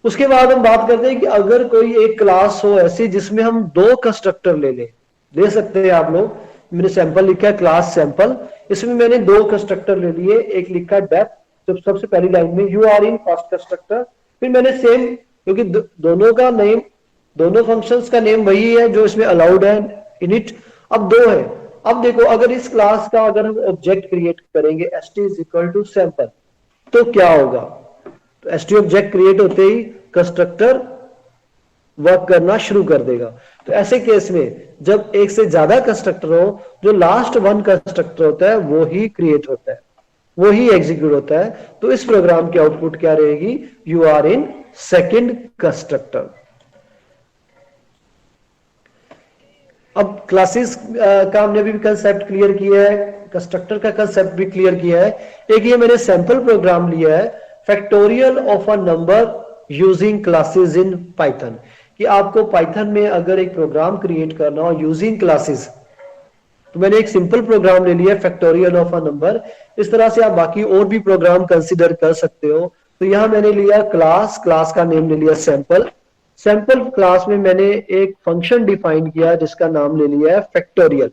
उसके बाद हम बात करते हैं कि अगर कोई एक क्लास हो ऐसी जिसमें हम दो कंस्ट्रक्टर ले सकते हैं आप लोग। मैंने सैंपल लिखा है क्लास सैंपल, इसमें मैंने दो कंस्ट्रक्टर ले लिए, एक लिखा डेफ, तो सबसे पहली लाइन में you are in first constructor, फिर मैंने सेम, क्योंकि दोनों का नेम, दोनों फंक्शंस का नेम वही है जो इसमें अलाउड है, इनिट। अब दो है, अब देखो अगर इस क्लास का अगर हम ऑब्जेक्ट क्रिएट करेंगे st is equal to sample, तो क्या होगा, तो st ऑब्जेक्ट क्रिएट होते ही कंस्ट्रक्टर वर्क करना शुरू कर देगा। तो ऐसे केस में जब एक से ज्यादा कंस्ट्रक्टर हो, जो लास्ट वन कंस्ट्रक्टर होता है वो ही क्रिएट होता है, वो ही एग्जीक्यूट होता है। तो इस प्रोग्राम की आउटपुट क्या रहेगी, you are in second constructor. अब क्लासेस का हमने भी कंसेप्ट क्लियर किया है, कंस्ट्रक्टर का कंसेप्ट भी क्लियर किया है। एक ये मैंने सैंपल प्रोग्राम लिया है, factorial of a number using classes in Python, कि आपको पाइथन में अगर एक प्रोग्राम क्रिएट करना हो यूजिंग क्लासेस, तो मैंने एक सिंपल प्रोग्राम ले लिया फैक्टोरियल ऑफ अ नंबर। इस तरह से आप बाकी और भी प्रोग्राम कंसीडर कर सकते हो। तो यहां मैंने लिया क्लास, क्लास का नेम ले लिया सैंपल। सैंपल क्लास में मैंने एक फंक्शन डिफाइन किया जिसका नाम ले लिया है फैक्टोरियल।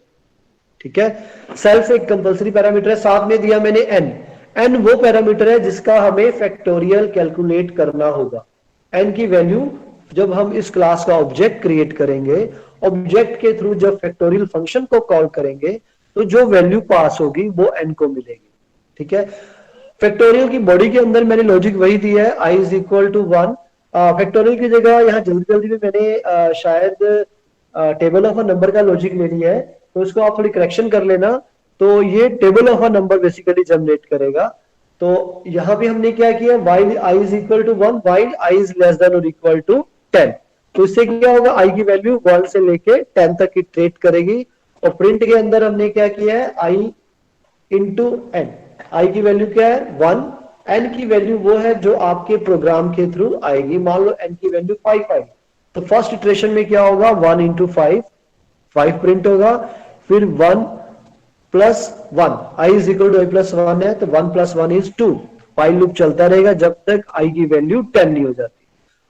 ठीक है, सेल्फ एक कंपलसरी पैरामीटर है, साथ में दिया मैंने एन। एन वो पैरामीटर है जिसका हमें फैक्टोरियल कैलकुलेट करना होगा। एन की वैल्यू जब हम इस क्लास का ऑब्जेक्ट क्रिएट करेंगे, ऑब्जेक्ट के थ्रू जब फैक्टोरियल फंक्शन को कॉल करेंगे, तो जो वैल्यू पास होगी वो एन को मिलेगी। ठीक है, फैक्टोरियल की बॉडी के अंदर मैंने लॉजिक वही दिया है, I is equal to 1। Factorial की जगह यहाँ जल्दी जल्दी में मैंने शायद टेबल ऑफ अ नंबर का लॉजिक ले लिया है, तो इसको आप थोड़ी करेक्शन कर लेना। तो ये table of a number basically generate करेगा। तो यहां पे हमने क्या किया, while i is equal to 1, while i is less than और इक्वल टू 10। तो इससे क्या होगा, i की वैल्यू 1 से लेके 10 तक इटरेट करेगी। और प्रिंट के अंदर हमने क्या किया है, i इंटू एन। i की वैल्यू क्या है 1, n की वैल्यू वो है जो आपके प्रोग्राम के थ्रू आएगी। मान लो n की वैल्यू 5 आई, तो फर्स्ट इटरेशन में क्या होगा, 1 इंटू 5, 5 प्रिंट होगा। फिर 1 plus 1, i is equal to i plus 1 है, तो 1 प्लस 1 इज 2। फाइल लूप चलता रहेगा जब तक i की वैल्यू 10 नहीं हो जाती।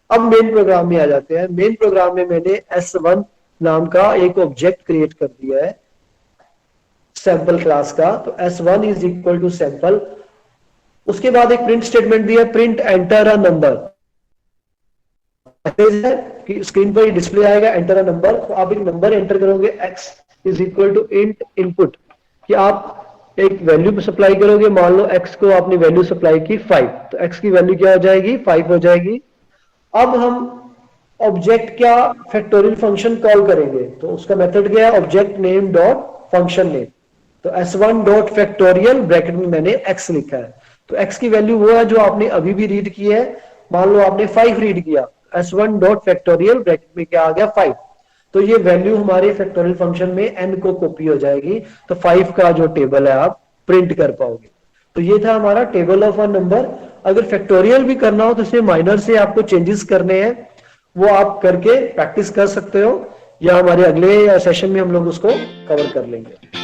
अब मेन प्रोग्राम में आ जाते हैं। मेन प्रोग्राम में मैंने s1 नाम का एक ऑब्जेक्ट क्रिएट कर दिया है सैंपल क्लास का। तो s1 is equal to sample. उसके बाद एक प्रिंट स्टेटमेंट दिया, प्रिंट एंटर अ नंबर। कि स्क्रीन पर डिस्प्ले आएगा एंटर अ नंबर, तो आप एक नंबर एंटर करोगे, x is equal to int input, कि आप एक वैल्यू सप्लाई करोगे। मान लो x को आपने वैल्यू सप्लाई की 5, तो x की वैल्यू क्या हो जाएगी, 5 हो जाएगी। अब हम ऑब्जेक्ट क्या फैक्टोरियल फंक्शन कॉल करेंगे, तो उसका मेथड क्या है, object name dot function name. तो s1 डॉट फैक्टोरियल ब्रैकेट में मैंने x लिखा है। तो x की वैल्यू वो है जो आपने अभी भी रीड की है। मान लो आपने 5 रीड किया, s1 डॉट फैक्टोरियल ब्रैकेट में क्या आ गया 5। तो ये वैल्यू हमारे फैक्टोरियल फंक्शन में n को कॉपी हो जाएगी। तो 5 का जो टेबल है आप प्रिंट कर पाओगे। तो ये था हमारा टेबल ऑफ अ नंबर। अगर फैक्टोरियल भी करना हो तो इसमें माइनर से आपको चेंजेस करने हैं, वो आप करके प्रैक्टिस कर सकते हो, या हमारे अगले सेशन में हम लोग उसको कवर कर लेंगे।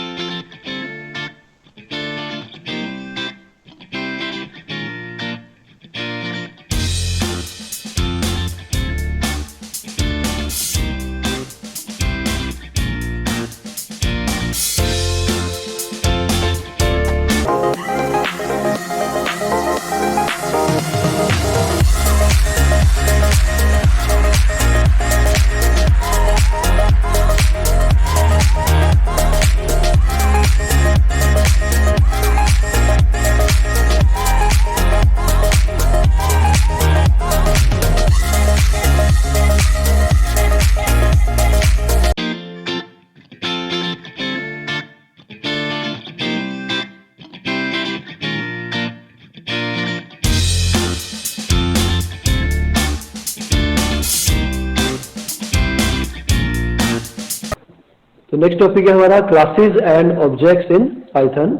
तो नेक्स्ट टॉपिक है हमारा classes and objects in Python.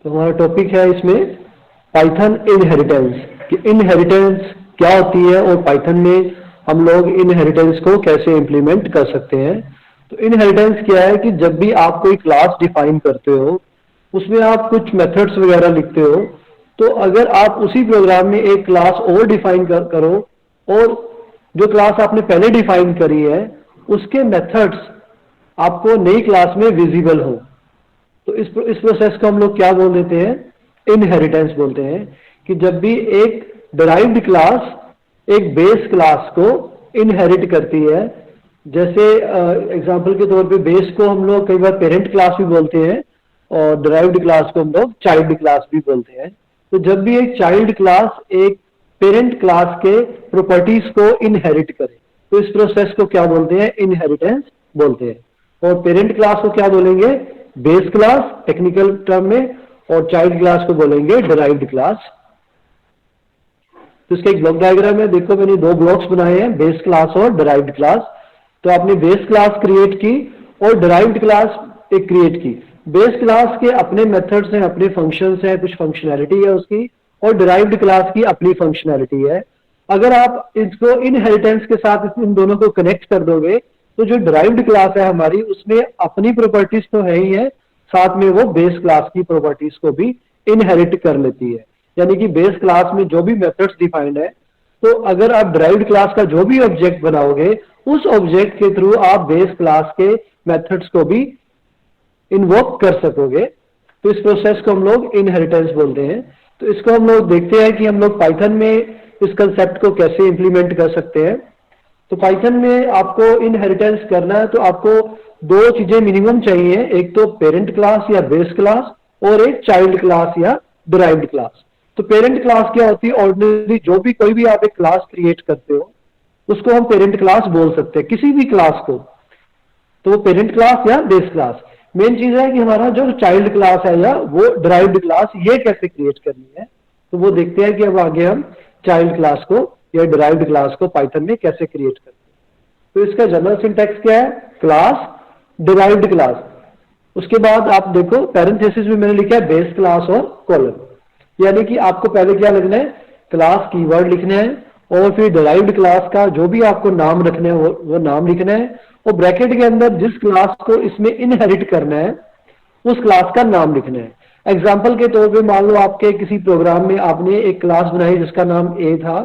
तो हमारा टॉपिक है इसमें पाइथन इनहेरिटेंस, कि इनहेरिटेंस क्या होती है और पाइथन में हम लोग इनहेरिटेंस को कैसे इंप्लीमेंट कर सकते हैं। तो इनहेरिटेंस क्या है कि जब भी आप कोई क्लास डिफाइन करते हो, उसमें आप कुछ मेथड्स वगैरह लिखते हो, तो अगर आप उसी प्रोग्राम में एक क्लास और डिफाइन करो और जो क्लास आपने पहले डिफाइन करी है उसके मेथड्स आपको नई क्लास में विजिबल हो, तो इस प्रोसेस को हम लोग क्या बोल देते हैं, इनहेरिटेंस बोलते हैं। कि जब भी एक डिराइव्ड क्लास एक बेस क्लास को इनहेरिट करती है, जैसे एग्जांपल के तौर पे बेस को हम लोग कई बार पेरेंट क्लास भी बोलते हैं और डिराइव्ड क्लास को हम लोग चाइल्ड क्लास भी बोलते हैं। तो जब भी एक चाइल्ड क्लास एक पेरेंट क्लास के प्रॉपर्टीज को इनहेरिट करे तो इस प्रोसेस को क्या बोलते हैं, इनहेरिटेंस बोलते हैं। और पेरेंट क्लास को क्या बोलेंगे, बेस क्लास टेक्निकल टर्म में, और चाइल्ड क्लास को बोलेंगे डिराइव्ड क्लास। तो इसका एक ब्लॉक डायग्राम है, देखो मैंने दो ब्लॉक्स बनाए हैं, बेस क्लास और डिराइव्ड क्लास। तो आपने बेस क्लास क्रिएट की और डिराइव्ड क्लास एक क्रिएट की। बेस क्लास के अपने मेथड्स हैं, अपने फंक्शंस हैं, कुछ फंक्शनैलिटी है उसकी, और डिराइव्ड क्लास की अपनी फंक्शनैलिटी है। अगर आप इसको इनहेरिटेंस के साथ इन दोनों को कनेक्ट कर दोगे तो जो डिराइव्ड क्लास है हमारी उसमें अपनी प्रॉपर्टीज तो है ही है, साथ में वो बेस क्लास की प्रॉपर्टीज को भी इनहेरिट कर लेती है। यानी कि बेस क्लास में जो भी मेथड्स डिफाइंड है, तो अगर आप डिराइव्ड क्लास का जो भी ऑब्जेक्ट बनाओगे उस ऑब्जेक्ट के थ्रू आप बेस क्लास के मेथड्स को भी इन्वोक कर सकोगे। तो इस प्रोसेस को हम लोग इनहेरिटेंस बोलते हैं। तो इसको हम लोग देखते हैं कि हम लोग पाइथन में इस कंसेप्ट को कैसे इंप्लीमेंट कर सकते हैं। तो पाइथन में आपको इनहेरिटेंस करना है तो आपको दो चीजें मिनिमम चाहिए, एक तो पेरेंट क्लास या बेस क्लास और एक चाइल्ड क्लास या डिराइव्ड क्लास। तो पेरेंट क्लास क्या होती है, ऑर्डिनरी जो भी कोई भी आप एक क्लास क्रिएट करते हो उसको हम पेरेंट क्लास बोल सकते हैं, किसी भी क्लास को। तो वो पेरेंट क्लास या बेस क्लास। मेन चीज है कि हमारा जो चाइल्ड क्लास है या वो डिराइव्ड क्लास ये कैसे क्रिएट करनी है, तो वो देखते हैं कि अब आगे हम चाइल्ड क्लास को या डिराइव्ड क्लास को पाइथन में कैसे क्रिएट करते हैं। तो इसका जनरल सिंटैक्स क्या है, क्लास डिराइव्ड क्लास। उसके बाद आप देखो पैरेंथेसिस में मैंने लिखा है बेस क्लास और कॉलम, यानी कि आपको पहले क्या लिखना है, क्लास कीवर्ड लिखना है और फिर डिराइव्ड क्लास का जो भी आपको नाम रखना है वो नाम लिखना है, और ब्रैकेट के अंदर जिस क्लास को इसमें इनहेरिट करना है उस क्लास का नाम लिखना है। एग्जाम्पल के तौर पे मान लो आपके किसी प्रोग्राम में आपने एक क्लास बनाई जिसका नाम ए था,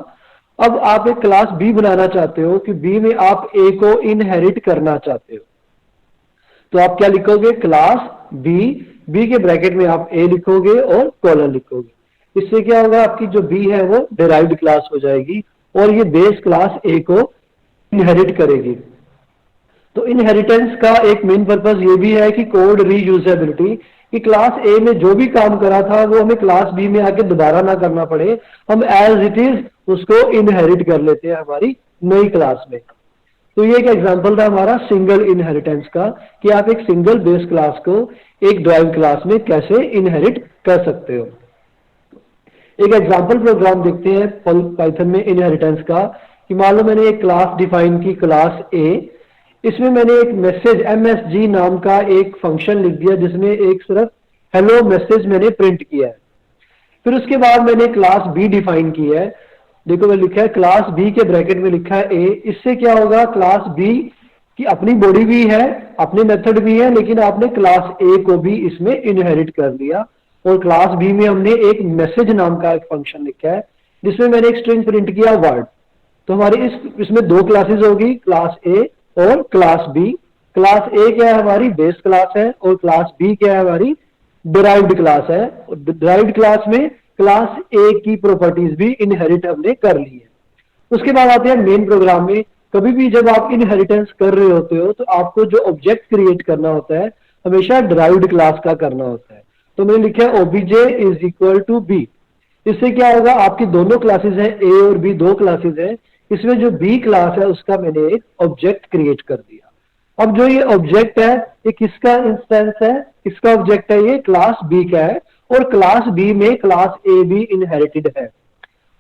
अब आप एक क्लास बी बनाना चाहते हो कि बी में आप ए को इनहेरिट करना चाहते हो, तो आप क्या लिखोगे, क्लास बी, बी के ब्रैकेट में आप ए लिखोगे और कॉलन लिखोगे। इससे क्या होगा, आपकी जो बी है वो डिराइव्ड क्लास हो जाएगी और ये बेस क्लास ए को इनहेरिट करेगी। तो इनहेरिटेंस का एक मेन पर्पस ये भी है कि कोड रीयूजेबिलिटी, कि क्लास ए में जो भी काम करा था वो हमें क्लास बी में आके दोबारा ना करना पड़े, हम एज इट इज उसको इनहेरिट कर लेते हैं हमारी नई क्लास में। तो ये एक एग्जांपल था हमारा सिंगल इनहेरिटेंस का, कि आप एक सिंगल बेस क्लास को एक डिराइव्ड क्लास में कैसे इनहेरिट कर सकते हो। एक एग्जांपल प्रोग्राम देखते हैं पाइथन में इनहेरिटेंस का, कि मान लो मैंने एक क्लास डिफाइन की क्लास ए, इसमें मैंने एक मैसेज msg नाम का एक फंक्शन लिख दिया जिसमें एक सिर्फ हेलो मैसेज मैंने प्रिंट किया है। फिर उसके बाद मैंने क्लास बी डिफाइन की है, देखो मैं लिखा है क्लास बी के ब्रैकेट में लिखा है ए। इससे क्या होगा, क्लास बी की अपनी बॉडी भी है, अपने मेथड भी है, लेकिन आपने क्लास ए को भी इसमें इनहेरिट कर लिया। और क्लास बी में हमने एक मैसेज नाम का एक फंक्शन लिखा है जिसमें मैंने एक स्ट्रिंग प्रिंट किया वर्ड। तो हमारी इसमें दो क्लासेस होगी, क्लास ए और क्लास बी। क्लास ए क्या है, हमारी बेस क्लास है, और क्लास बी क्या है, हमारी डिराइव्ड क्लास है। डिराइव्ड क्लास में क्लास ए की प्रॉपर्टीज भी इनहेरिट हमने कर ली है। उसके बाद आते हैं मेन प्रोग्राम में। कभी भी जब आप इनहेरिटेंस कर रहे होते हो तो आपको जो ऑब्जेक्ट क्रिएट करना होता है हमेशा डिराइव्ड क्लास का करना होता है। तो मैंने लिखा है OBJ is equal to B. इससे क्या होगा, आपकी दोनों क्लासेस हैं, ए और बी दो क्लासेस हैं, इसमें जो बी क्लास है उसका मैंने एक ऑब्जेक्ट क्रिएट कर दिया। अब जो ये ऑब्जेक्ट है ये किसका इंस्टेंस है, किसका ऑब्जेक्ट है, ये क्लास बी का है, और क्लास बी में क्लास ए भी इनहेरिटेड है।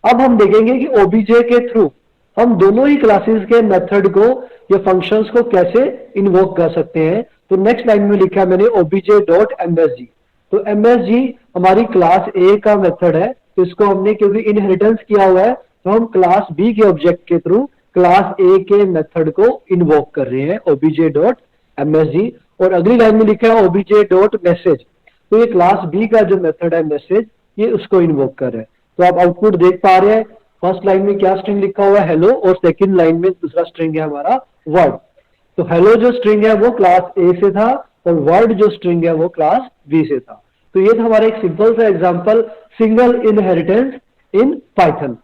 अब हम देखेंगे कि ओबीजे के थ्रू हम दोनों ही क्लासेस के मेथड को या फंक्शंस को कैसे इन्वोक कर सकते हैं। तो नेक्स्ट लाइन में लिखा है मैंने ओबीजे डॉट एमएसजी। तो एमएसजी हमारी क्लास ए का मेथड है, तो इसको हमने क्योंकि इनहेरिटेंस किया हुआ है तो हम क्लास बी के ऑब्जेक्ट के थ्रू क्लास ए के मेथड को इन्वोक कर रहे हैं ओबीजे डॉट एमएसजी। और अगली लाइन में लिखा है ओबीजे डॉट मैसेज। तो ये क्लास बी का जो मेथड है मैसेज, ये उसको इन्वोक कर रहे हैं। तो आप आउटपुट देख पा रहे हैं, फर्स्ट लाइन में क्या स्ट्रिंग लिखा हुआ है, हेलो, और सेकंड लाइन में दूसरा स्ट्रिंग है हमारा वर्ड। तो हेलो जो स्ट्रिंग है वो क्लास ए से था और वर्ड जो स्ट्रिंग है वो क्लास बी से था। तो ये था हमारा एक सिंपल सा example single inheritance in Python.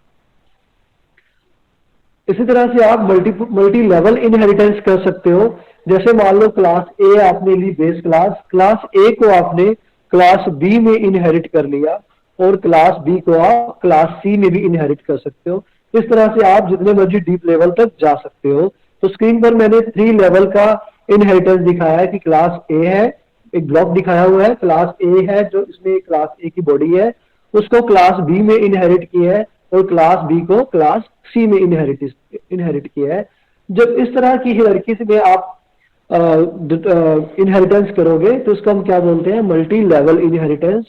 इसी तरह से आप मल्टी लेवल इनहेरिटेंस कर सकते हो। जैसे मान लो क्लास ए आपने ली बेस क्लास, क्लास ए को आपने क्लास बी में इनहेरिट कर लिया, और क्लास बी को आप क्लास सी में भी इनहेरिट कर सकते हो। इस तरह से आप जितने मर्जी डीप लेवल तक जा सकते हो। तो स्क्रीन पर मैंने 3 लेवल का इनहेरिटेंस दिखाया है कि क्लास ए है, एक ब्लॉक दिखाया हुआ है, क्लास ए है जो इसमें क्लास ए की बॉडी है, उसको क्लास बी में इनहेरिट किया है और क्लास बी को क्लास सी में इनहेरिट किया है। जब इस तरह की हियरार्की में आप इनहेरिटेंस करोगे तो उसको हम क्या बोलते हैं, मल्टी लेवल इनहेरिटेंस।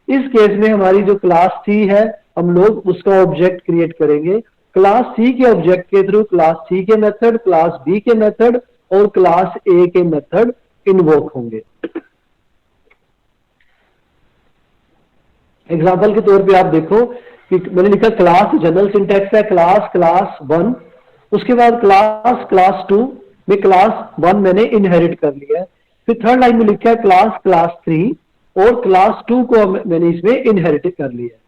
इस केस में हमारी जो क्लास सी है हम लोग उसका ऑब्जेक्ट क्रिएट करेंगे। क्लास सी के ऑब्जेक्ट के थ्रू क्लास सी के मेथड, क्लास बी के मेथड और क्लास ए के मेथड इन्वोक होंगे। एग्जाम्पल के तौर पे आप देखो कि मैंने लिखा क्लास, जनरल सिंटैक्स है क्लास, क्लास 1, उसके बाद क्लास 2 में क्लास 1 मैंने इनहेरिट कर लिया है। फिर थर्ड लाइन में लिखा है क्लास 3 और क्लास 2 को मैंने इसमें इनहेरिट कर लिया है।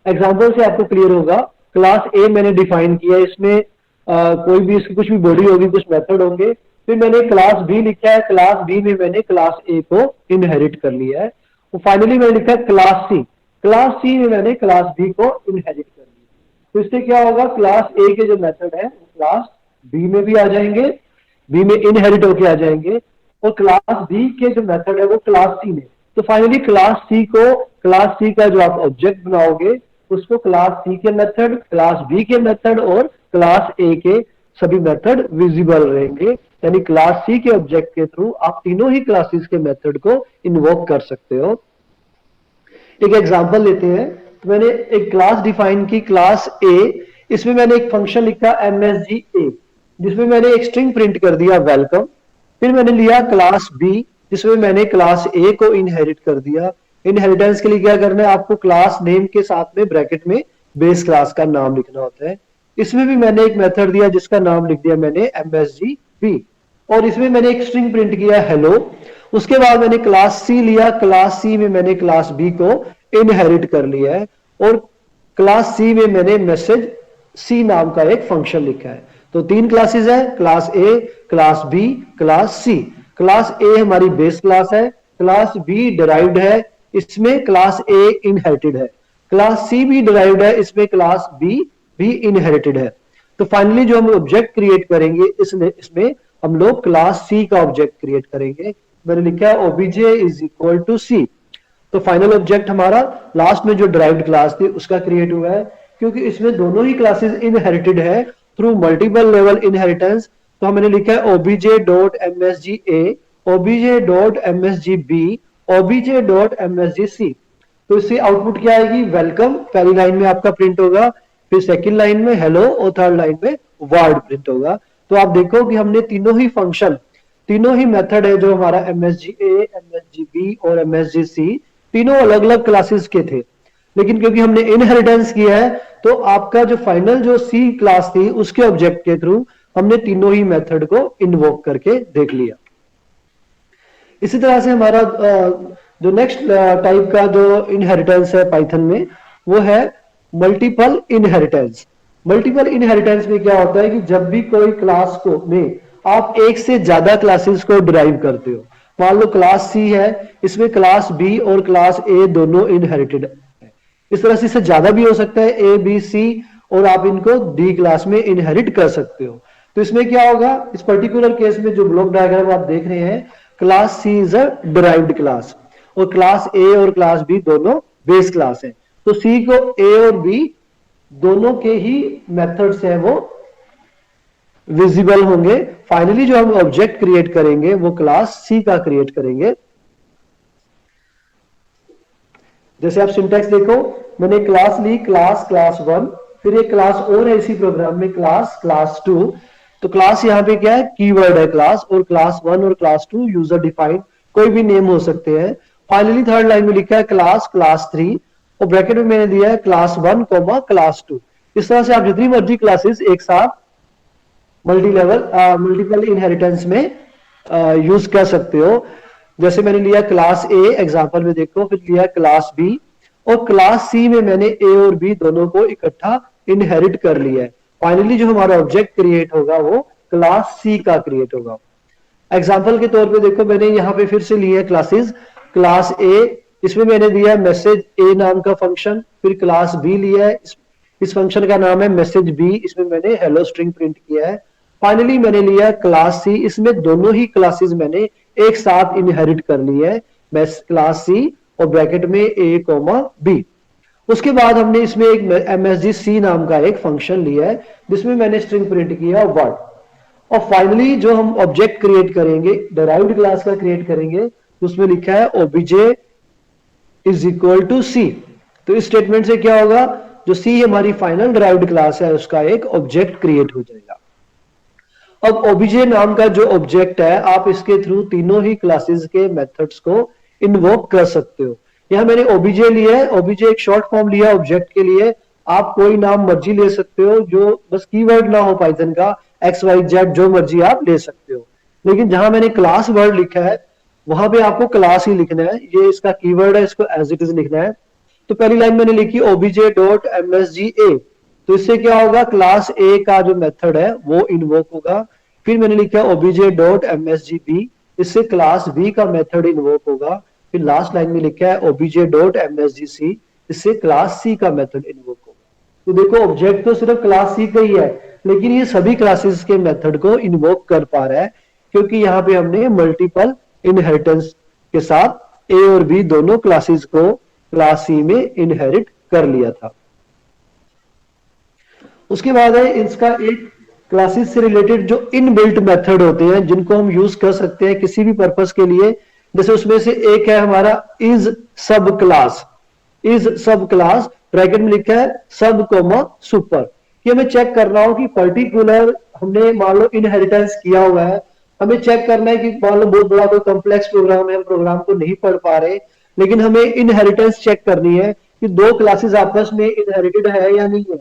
एग्जाम्पल से आपको क्लियर होगा, क्लास ए मैंने डिफाइन किया, इसमें कोई भी इसकी कुछ भी बॉडी होगी, कुछ मेथड होंगे। फिर मैंने क्लास बी लिखा है, क्लास बी में मैंने क्लास ए को इनहेरिट कर लिया है। और फाइनली मैंने लिखा है क्लास सी में मैंने क्लास बी को इनहेरिट कर लिया। तो इससे क्या होगा, क्लास ए के जो मेथड है क्लास बी में भी आ जाएंगे, बी में इनहेरिट होके आ जाएंगे, और क्लास बी के जो मेथड है वो क्लास सी में। तो फाइनली क्लास सी का जो आप ऑब्जेक्ट बनाओगे उसको क्लास सी के मेथड, क्लास बी के मेथड और क्लास ए के सभी मेथड विजिबल रहेंगे। यानी क्लास सी के ऑब्जेक्ट के थ्रू आप तीनों ही क्लासेस के मेथड को इन्वोक कर सकते हो। एक एग्जांपल लेते हैं। तो मैंने एक क्लास डिफाइन की, क्लास ए, इसमें मैंने एक फंक्शन लिखा MSG A, जिसमें मैंने एक स्ट्रिंग प्रिंट कर दिया वेलकम। फिर मैंने लिया क्लास बी जिसमें मैंने क्लास ए को इनहेरिट कर दिया। इनहेरिटेंस के लिए क्या करना है, आपको क्लास नेम के साथ में ब्रैकेट में बेस क्लास का नाम लिखना होता है। इसमें भी मैंने एक मेथड दिया जिसका नाम लिख दिया मैंने MSG B, और इसमें मैंने एक स्ट्रिंग प्रिंट किया हेलो। उसके बाद मैंने क्लास सी लिया, क्लास सी में मैंने क्लास बी को इनहेरिट कर लिया है, और क्लास सी में मैंने मैसेज सी नाम का एक फंक्शन लिखा है। तो 3 क्लासेस है, class A, class B, class C. Class A हमारी बेस क्लास है, क्लास बी डिराइव्ड है, इसमें क्लास ए इनहेरिटेड है, क्लास सी भी डिराइव्ड है, इसमें क्लास बी भी इनहेरिटेड है। तो फाइनली जो हम ऑब्जेक्ट क्रिएट करेंगे इसमें हम लोग क्लास सी का ऑब्जेक्ट क्रिएट करेंगे। मैंने लिखा है ओबीजे इज इक्वल टू सी। तो फाइनल ऑब्जेक्ट हमारा लास्ट में जो डिराइव्ड क्लास थी उसका क्रिएट हुआ है। क्योंकि इसमें दोनों ही क्लासेस इनहेरिटेड है थ्रू मल्टीपल लेवल इनहेरिटेंस, तो हमने लिखा है obj.msg a, obj.msg b, obj.msg c। तो इससे आउटपुट क्या आएगी, वेलकम पहली लाइन में आपका प्रिंट होगा, फिर सेकंड लाइन में हेलो और थर्ड लाइन में वर्ड प्रिंट होगा। तो आप देखो कि हमने तीनों ही फंक्शन, तीनों ही मेथड है जो हमारा MSGA, MSGB और MSGC, तीनों अलग अलग क्लासेस के थे, लेकिन क्योंकि हमने इनहेरिटेंस किया है तो आपका जो फाइनल जो सी क्लास थी उसके ऑब्जेक्ट के थ्रू हमने तीनों ही मेथड को इन्वोक करके देख लिया। इसी तरह से हमारा जो नेक्स्ट टाइप का जो इनहेरिटेंस है पाइथन में वो है मल्टीपल इनहेरिटेंस। मल्टीपल इनहेरिटेंस में क्या होता है कि जब भी कोई क्लास को में आप एक से ज्यादा क्लासेस को डिराइव करते हो, मान लो क्लास सी है, इसमें क्लास बी और क्लास ए दोनों इनहेरिटेड है, इस तरह से इससे ज्यादा भी हो सकता है ए बी सी, और आप इनको डी क्लास में इनहेरिट कर सकते हो। तो इसमें क्या होगा, इस पर्टिकुलर केस में जो ब्लॉक डायग्राम आप देख रहे हैं, class C is a derived class और क्लास ए और क्लास बी दोनों बेस क्लास है। तो सी को ए और बी दोनों के ही मेथड्स हैं वो विजिबल होंगे। फाइनली जो हम ऑब्जेक्ट क्रिएट करेंगे वो क्लास सी का क्रिएट करेंगे। जैसे आप सिंटैक्स देखो, मैंने क्लास ली, क्लास 1, फिर एक क्लास और है इसी प्रोग्राम में क्लास 2। तो क्लास यहाँ पे क्या है, कीवर्ड है क्लास, और क्लास 1 और क्लास 2 यूजर डिफाइंड कोई भी नेम हो सकते हैं। फाइनली थर्ड लाइन में लिखा है क्लास 3, और ब्रैकेट में मैंने दिया है क्लास 1, क्लास 2। इस तरह से आप जितनी मर्जी क्लासेस एक साथ मल्टीपल इनहेरिटेंस में यूज कर सकते हो। जैसे मैंने लिया क्लास ए एग्जांपल में देखो, फिर लिया क्लास बी, और क्लास सी में मैंने ए और बी दोनों को इकट्ठा इनहेरिट कर लिया है। फाइनली जो हमारा ऑब्जेक्ट क्रिएट होगा वो क्लास सी का क्रिएट होगा। एग्जांपल के तौर पे देखो, मैंने यहाँ पे फिर से लिया क्लासेस, क्लास ए इसमें मैंने दिया मैसेज ए नाम का फंक्शन, फिर क्लास बी लिया है, इस फंक्शन का नाम है मैसेज बी, इसमें मैंने हेलो स्ट्रिंग प्रिंट किया है। फाइनली मैंने लिया क्लास सी, इसमें दोनों ही क्लासेस मैंने एक साथ इनहेरिट कर ली है, क्लास सी और ब्रैकेट में ए कॉमा बी। उसके बाद हमने इसमें एक msg c नाम का एक फंक्शन लिया है जिसमें मैंने स्ट्रिंग प्रिंट किया वर्ड। और फाइनली जो हम ऑब्जेक्ट क्रिएट करेंगे, डिराइव्ड क्लास का क्रिएट करेंगे, तो उसमें लिखा है obj इज इक्वल टू सी। तो इस स्टेटमेंट से क्या होगा, जो सी हमारी फाइनल डिराइव्ड क्लास है उसका एक ऑब्जेक्ट क्रिएट हो जाएगा। अब obj नाम का जो ऑब्जेक्ट है, आप इसके थ्रू तीनों ही क्लासेस के मेथड्स को इन्वोक कर सकते हो। यहां मैंने obj लिया है, obj एक शॉर्ट फॉर्म लिया ऑब्जेक्ट के लिए, आप कोई नाम मर्जी ले सकते हो जो बस कीवर्ड ना हो पाइथन का, XYZ जो मर्जी आप ले सकते हो। लेकिन जहां मैंने क्लास वर्ड लिखा है वहां पे आपको क्लास ही लिखना है, ये इसका कीवर्ड है, इसको एज इट इज लिखना है। तो पहली लाइन मैंने लिखी obj.msga, तो इससे क्या होगा, क्लास ए का जो मेथड है वो इन्वोक होगा। फिर मैंने लिखा obj.msgb, इससे क्लास बी का मेथड इन्वोक होगा। फिर लास्ट लाइन में लिखा है obj.msgc, इससे क्लास सी का मेथड इन्वोक होगा। तो देखो ऑब्जेक्ट तो सिर्फ क्लास सी का ही है, लेकिन ये सभी क्लासेस के मेथड को इन्वोक कर पा रहा है, क्योंकि यहाँ पे हमने मल्टीपल इनहेरिटेंस के साथ ए और बी दोनों क्लासेस को क्लास सी में इनहेरिट कर लिया था। उसके बाद है इसका एक क्लासेस से रिलेटेड जो इनबिल्ट मेथड होते हैं जिनको हम यूज कर सकते हैं किसी भी पर्पस के लिए। जैसे उसमें से एक है हमारा इज सब क्लास, इज सब क्लास ब्रैकेट में लिखा है सब कोमा सुपर, कि हमें चेक करना हो कि पर्टिकुलर हमने मान लो इनहेरिटेंस किया हुआ है, हमें चेक करना है कि मान लो बहुत बड़ा कोई कॉम्प्लेक्स प्रोग्राम है, हम प्रोग्राम को नहीं पढ़ पा रहे, लेकिन हमें इनहेरिटेंस चेक करनी है कि दो क्लासेस आपस में इनहेरिटेड है या नहीं है,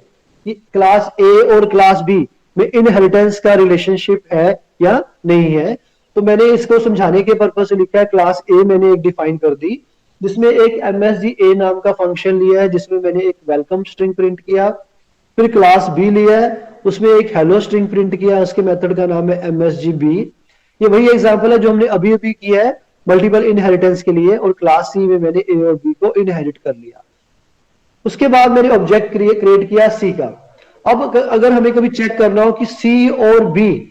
कि क्लास ए और क्लास बी में इनहेरिटेंस का रिलेशनशिप है या नहीं है। तो मैंने इसको समझाने के पर्पज से लिखा है क्लास ए मैंने एक डिफाइन कर दी, जिसमें एक msga नाम का फंक्शन लिया है जिसमें मैंने एक वेलकम स्ट्रिंग प्रिंट किया। फिर क्लास बी लिया है, उसमें एक हेलो स्ट्रिंग प्रिंट किया, उसके मेथड का नाम है msgb। ये वही एग्जांपल है जो हमने अभी अभी किया है मल्टीपल इनहेरिटेंस के लिए, और क्लास सी में मैंने ए और बी को इनहेरिट कर लिया। उसके बाद मैंने ऑब्जेक्ट क्रिएट किया सी का। अब अगर हमें कभी चेक करना हो कि सी और बी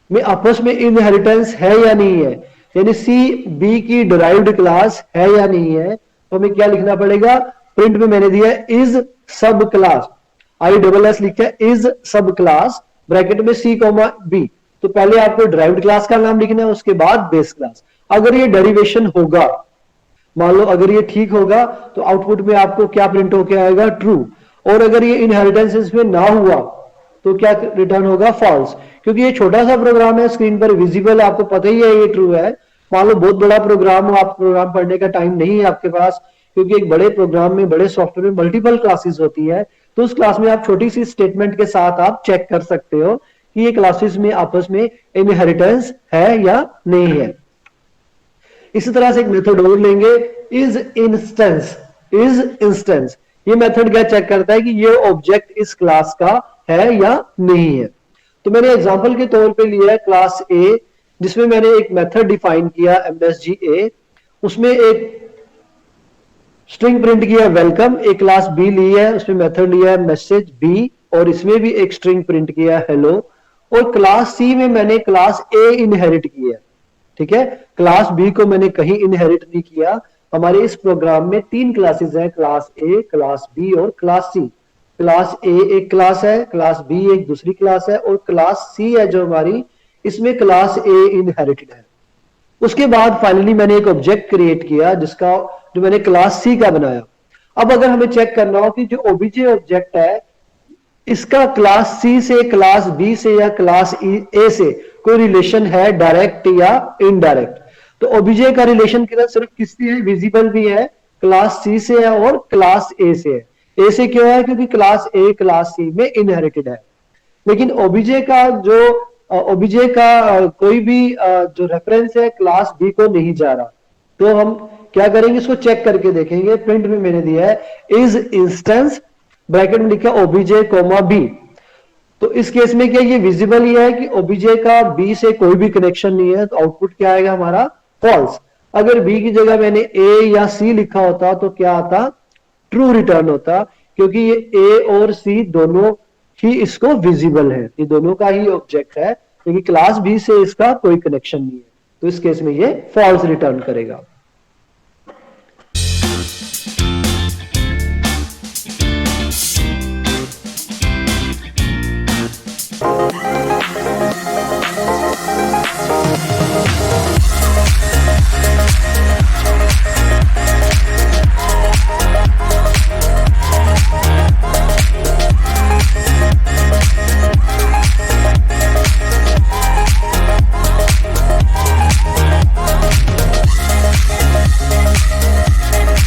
में आपस में इनहेरिटेंस है या नहीं है, यानी सी बी की डिराइव्ड क्लास है या नहीं है, तो हमें क्या लिखना पड़ेगा, प्रिंट में मैंने दिया इज सब क्लास, ISS लिखा है इज सब क्लास ब्रैकेट में सी कॉमा बी। तो पहले आपको डिराइव्ड क्लास का नाम लिखना है, उसके बाद बेस क्लास। अगर ये डेरिवेशन होगा, मान लो अगर ये ठीक होगा तो आउटपुट में आपको क्या प्रिंट होके आएगा, ट्रू। और अगर ये इनहेरिटेंस इसमें ना हुआ तो क्या रिटर्न होगा, फॉल्स। क्योंकि ये छोटा सा प्रोग्राम है, स्क्रीन पर विजिबल, आपको पता ही है ये ट्रू है। मान लो बहुत बड़ा प्रोग्राम हो, आप प्रोग्राम पढ़ने का टाइम नहीं है आपके पास, क्योंकि एक बड़े प्रोग्राम में, बड़े सॉफ्टवेयर में मल्टीपल क्लासेस होती है, तो उस क्लास में आप छोटी सी स्टेटमेंट के साथ आप चेक कर सकते हो कि ये क्लासेस में आपस में इनहेरिटेंस है या नहीं है। इसी तरह से एक मेथड और लेंगे, इज इंस्टेंस। इज इंस्टेंस ये मेथड क्या चेक करता है कि ये ऑब्जेक्ट इस क्लास का है या नहीं है। तो मैंने एग्जांपल के तौर पे लिया है क्लास ए, जिसमें मैंने एक मेथड डिफाइन किया msga, उसमें एक स्ट्रिंग प्रिंट किया वेलकम। एक क्लास बी ली है, उसमें मेथड लिया है मैसेज बी, और इसमें भी एक स्ट्रिंग प्रिंट किया हेलो। और क्लास सी में मैंने क्लास ए इनहेरिट किया, ठीक है, क्लास बी को मैंने कहीं इनहेरिट नहीं किया। हमारे इस प्रोग्राम में 3 क्लासेस हैं, क्लास ए, क्लास बी और क्लास सी। क्लास ए एक क्लास है, क्लास बी एक दूसरी क्लास है, और क्लास सी है जो हमारी, इसमें क्लास ए इनहेरिटेड है। उसके बाद फाइनली मैंने एक ऑब्जेक्ट क्रिएट किया जिसका, जो मैंने क्लास सी का बनाया। अब अगर हमें चेक करना हो कि जो ओबीजे ऑब्जेक्ट है इसका क्लास सी से, क्लास बी से या क्लास ए से कोई रिलेशन है, डायरेक्ट या इनडायरेक्ट, तो ओबीजे का रिलेशन सिर्फ किससे है, विजिबल भी है, क्लास सी से है और क्लास ए से है। ए से क्यों है, क्योंकि क्लास ए क्लास सी में इनहेरिटेड है। लेकिन ओबीजे का जो ओबीजे का कोई भी जो रेफरेंस है क्लास बी को नहीं जा रहा, तो हम क्या करेंगे, इसको चेक करके देखेंगे। प्रिंट में मैंने दिया है इज इंस्टेंस ब्रैकेट में लिखा ओबीजे कोमा बी। तो इस केस में क्या ये विजिबल ही है कि ओबीजे का बी से कोई भी कनेक्शन नहीं है, तो आउटपुट क्या आएगा हमारा, फॉल्स। अगर बी की जगह मैंने ए या सी लिखा होता तो क्या आता, ट्रू रिटर्न होता, क्योंकि ये ए और सी दोनों ही इसको विजिबल है, ये दोनों का ही ऑब्जेक्ट है, क्योंकि क्लास बी से इसका कोई कनेक्शन नहीं है, तो इस केस में ये फॉल्स रिटर्न करेगा।